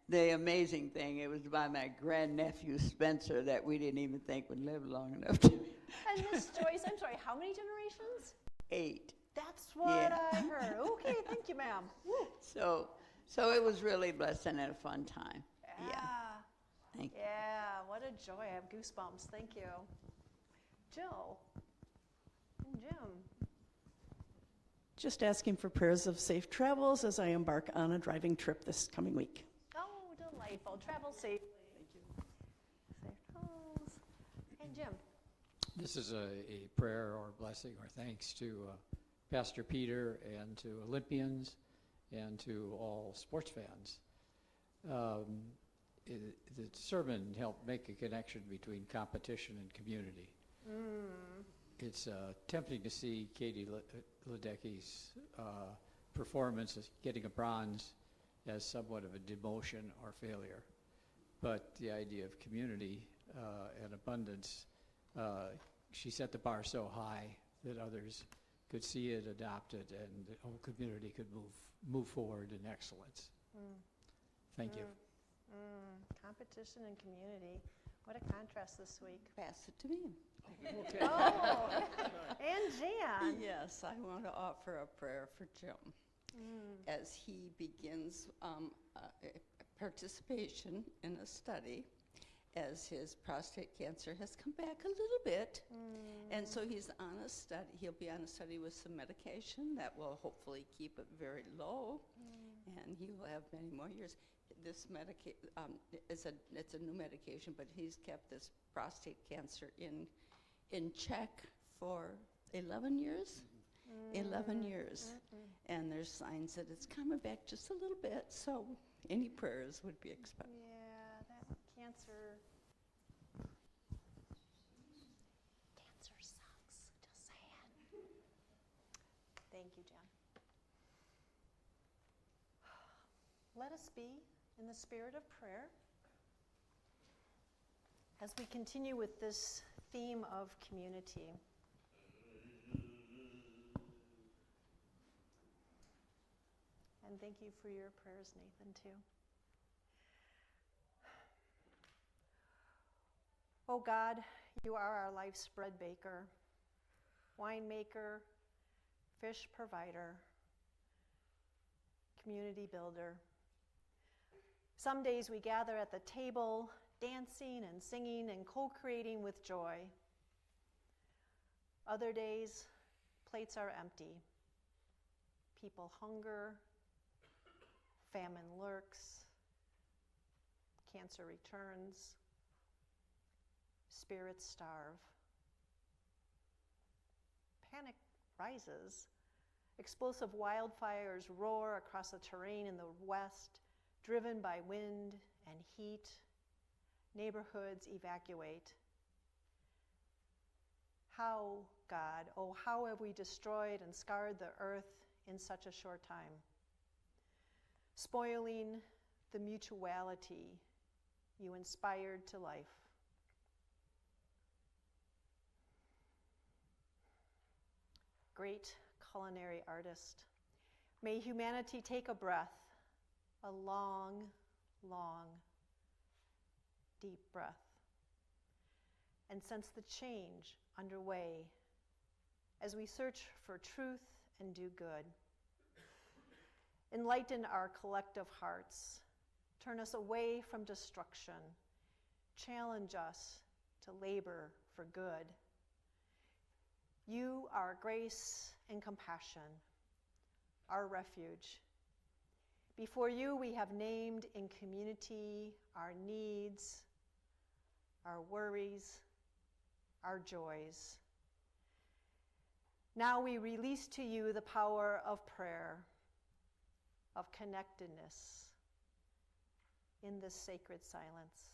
S12: the amazing thing, it was by my grandnephew Spencer that we didn't even think would live long enough to
S1: And Miss Joyce, I'm sorry, how many generations?
S12: 8.
S1: That's what
S12: Yeah.
S1: I heard. Okay, thank you, ma'am. Woo.
S12: So it was really a blessing and a fun time. Yeah. Thank you.
S1: Yeah, what a joy. I have goosebumps. Thank you. Jill and Jim.
S13: Just asking for prayers of safe travels as I embark on a driving trip this coming week.
S1: Oh, delightful. Travel safely.
S13: Thank you.
S1: Safe travels. And Jim.
S14: This is a prayer or blessing or thanks to Pastor Peter and to Olympians and to all sports fans. The sermon helped make a connection between competition and community. It's tempting to see Katie Ledecky's performance as getting a bronze as somewhat of a demotion or failure. But the idea of community and abundance, she set the bar so high that others could see it, adopt it, and the whole community could move forward in excellence. Thank you.
S1: Competition and community. What a contrast this week.
S15: Pass it to me.
S1: Oh, and Jan.
S15: Yes, I want to offer a prayer for Jim as he begins participation in a study, as his prostate cancer has come back a little bit. And so he's on a study. He'll be on a study with some medication that will hopefully keep it very low, and he will have many more years. This it's a new medication, but he's kept this prostate cancer in check for 11 years. 11 years. And there's signs that it's coming back just a little bit, so any prayers would be expected.
S1: Yeah, that cancer sucks. Just saying. Thank you, Jen. Let us be in the spirit of prayer as we continue with this theme of community. And thank you for your prayers, Nathan, too. Oh God, you are our life's bread baker, wine maker, fish provider, community builder. Some days we gather at the table, dancing and singing and co-creating with joy. Other days, plates are empty. People hunger, famine lurks, cancer returns, spirits starve. Panic rises. Explosive wildfires roar across the terrain in the west, driven by wind and heat. Neighborhoods evacuate. How, God, oh, how have we destroyed and scarred the earth in such a short time? Spoiling the mutuality you inspired to life. Great culinary artist, may humanity take a breath, a long, long, deep breath, and sense the change underway as we search for truth and do good. Enlighten our collective hearts, turn us away from destruction, challenge us to labor for good. You are grace and compassion, our refuge. Before you, we have named in community our needs, our worries, our joys. Now we release to you the power of prayer, of connectedness in this sacred silence.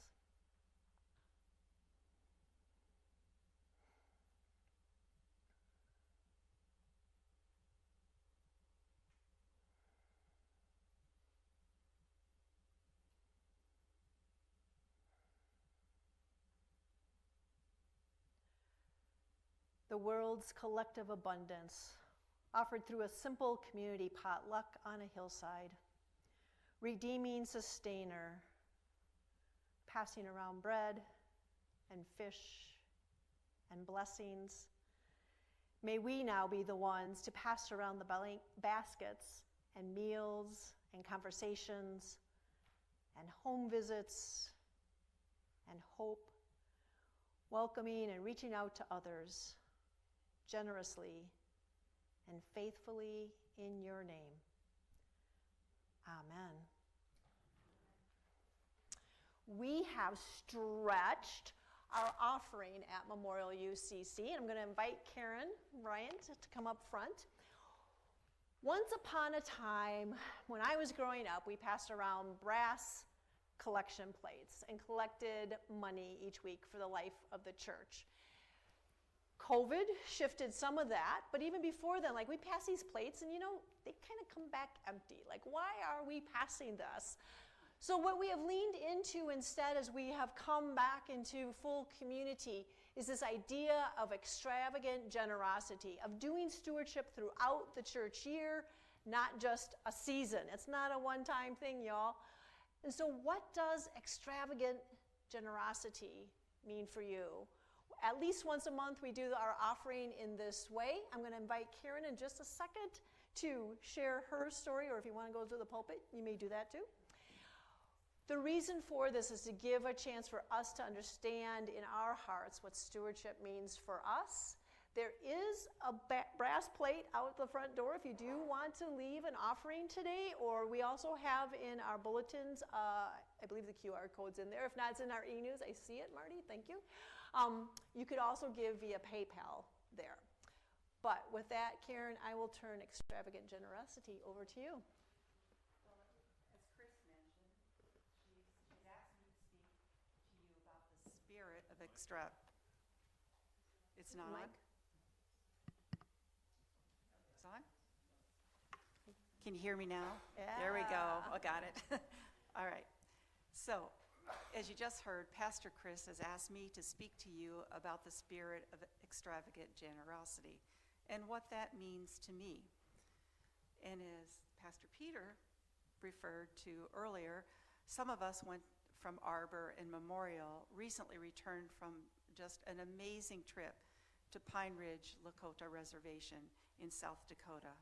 S1: The world's collective abundance, offered through a simple community potluck on a hillside. redeeming sustainer, passing around bread and fish and blessings. May we now be the ones to pass around the baskets and meals and conversations and home visits and hope, welcoming and reaching out to others generously and faithfully in your name. Amen. We have stretched our offering at Memorial UCC, and I'm going to invite Karen Bryant to come up front. Once upon a time, when I was growing up, we passed around brass collection plates and collected money each week for the life of the church. COVID shifted some of that, but even before then, like we pass these plates and they kind of come back empty. Like, why are we passing this? So what we have leaned into instead as we have come back into full community is this idea of extravagant generosity, of doing stewardship throughout the church year, not just a season. It's not a one-time thing, y'all. And so what does extravagant generosity mean for you? At least once a month we do our offering in this way. I'm going to invite Karen in just a second to share her story, or if you want to go to the pulpit, you may do that too. The reason for this is to give a chance for us to understand in our hearts what stewardship means for us. There is a brass plate out the front door if you do want to leave an offering today, or we also have in our bulletins, I believe the QR code's in there. If not, it's in our e-news. I see it, Marty, thank you. You could also give via PayPal there. But with that, Karen, I will turn extravagant generosity over to you.
S3: As Chris mentioned, she's asked me to speak to you about the spirit of It's not on? It's on? Can you hear me now?
S1: Yeah.
S3: There we go. I got it. All right. So, as you just heard, Pastor Chris has asked me to speak to you about the spirit of extravagant generosity and what that means to me. And as Pastor Peter referred to earlier, some of us went from Arbor and Memorial, recently returned from just an amazing trip to Pine Ridge Lakota Reservation in South Dakota.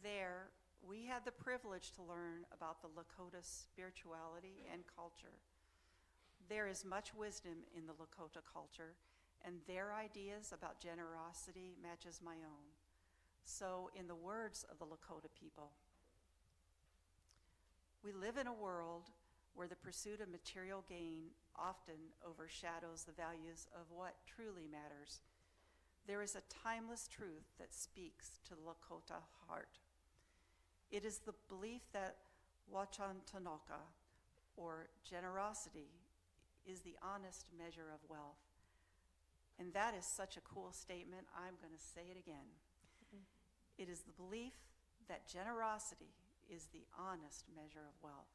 S3: There, we had the privilege to learn about the Lakota spirituality and culture. There is much wisdom in the Lakota culture, and their ideas about generosity matches my own. So, in the words of the Lakota people, we live in a world where the pursuit of material gain often overshadows the values of what truly matters. There is a timeless truth that speaks to the Lakota heart. It is the belief that Wachantonoka, or generosity, is the honest measure of wealth. And that is such a cool statement, I'm going to say it again. It is the belief that generosity is the honest measure of wealth.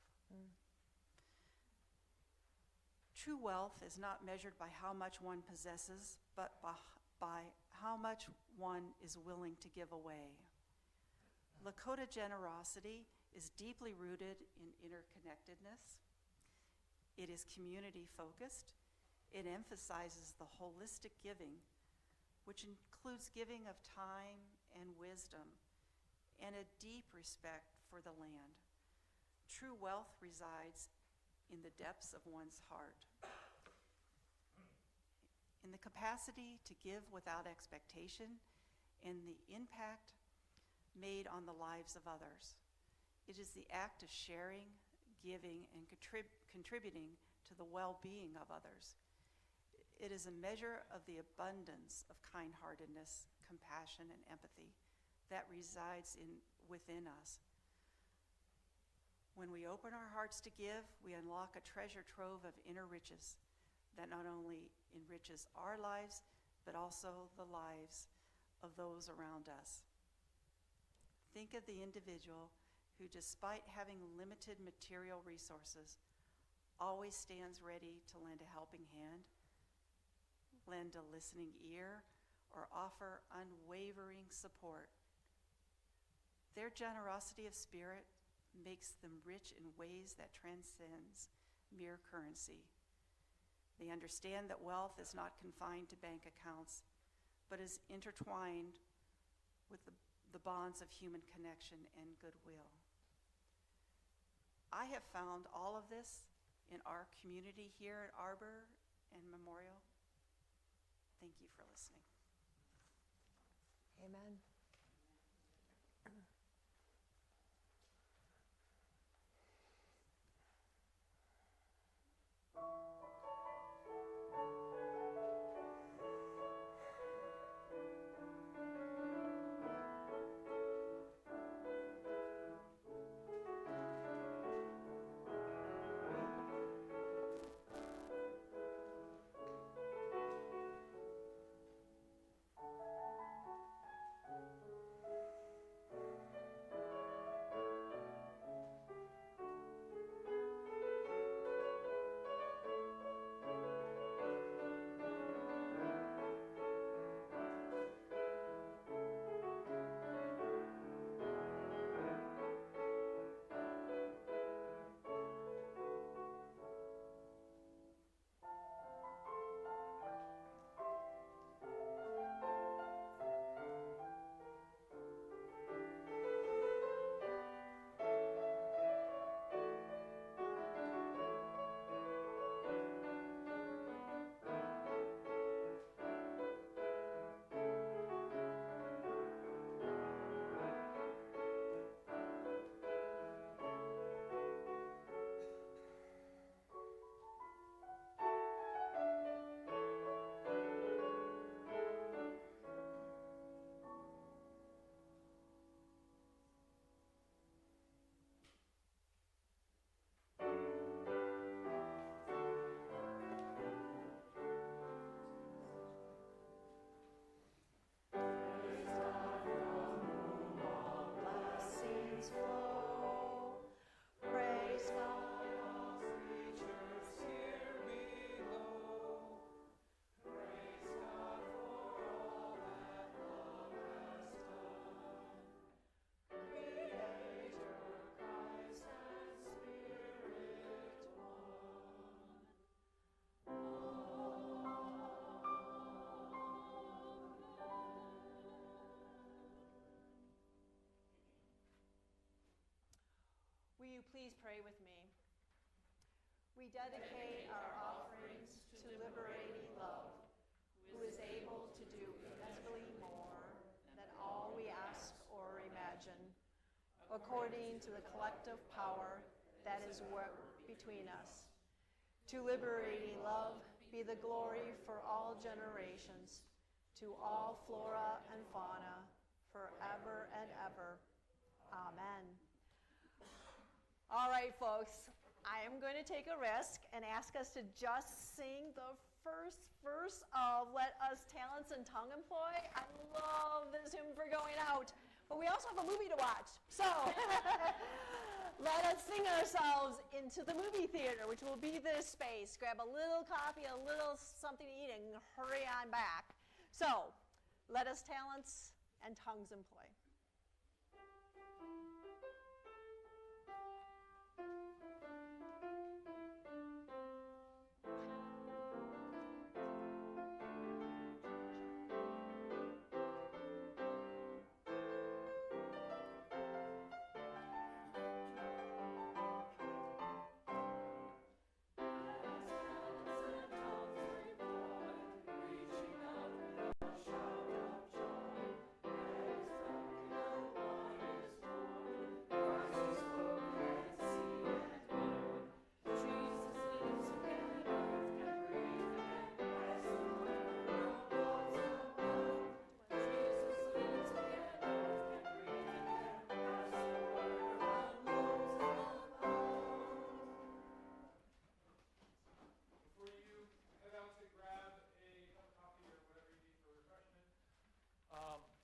S3: True wealth is not measured by how much one possesses, but by how much one is willing to give away. Lakota generosity is deeply rooted in interconnectedness. It is community focused. It emphasizes the holistic giving, which includes giving of time and wisdom and a deep respect for the land. True wealth resides in the depths of one's heart, in the capacity to give without expectation, and the impact made on the lives of others. It is the act of sharing, giving, and contributing to the well-being of others. It is a measure of the abundance of kind-heartedness, compassion, and empathy that resides within us. When we open our hearts to give, we unlock a treasure trove of inner riches that not only enriches our lives, but also the lives of those around us. Think of the individual who, despite having limited material resources, always stands ready to lend a helping hand, lend a listening ear, or offer unwavering support. Their generosity of spirit makes them rich in ways that transcends mere currency. They understand that wealth is not confined to bank accounts, but is intertwined with the bonds of human connection and goodwill. I have found all of this in our community here at Arbor and Memorial. Thank you for listening.
S1: Amen. Will you please pray with me? We dedicate our offerings to liberating love, who is able to do immeasurably more than all we ask or imagine, according to the collective power that is worked between us. To liberating love be the glory for all generations, to all flora and fauna, forever and ever. Amen. All right, folks, I am going to take a risk and ask us to just sing the first verse of Let Us Talents and Tongue Employ. I love this hymn for going out, but we also have a movie to watch. So let us sing ourselves into the movie theater, which will be this space. Grab a little coffee, a little something to eat, and hurry on back. So let us talents and tongues employ.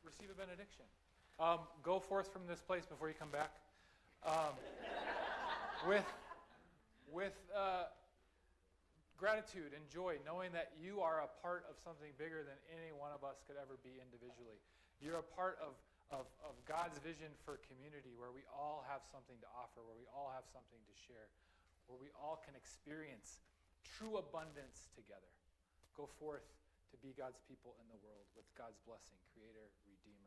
S2: Receive a benediction. Go forth from this place before you come back with gratitude and joy, knowing that you are a part of something bigger than any one of us could ever be individually. You're a part of of God's vision for community, where we all have something to offer, where we all have something to share, where we all can experience true abundance together. Go forth to be God's people in the world with God's blessing, Creator, Redeemer.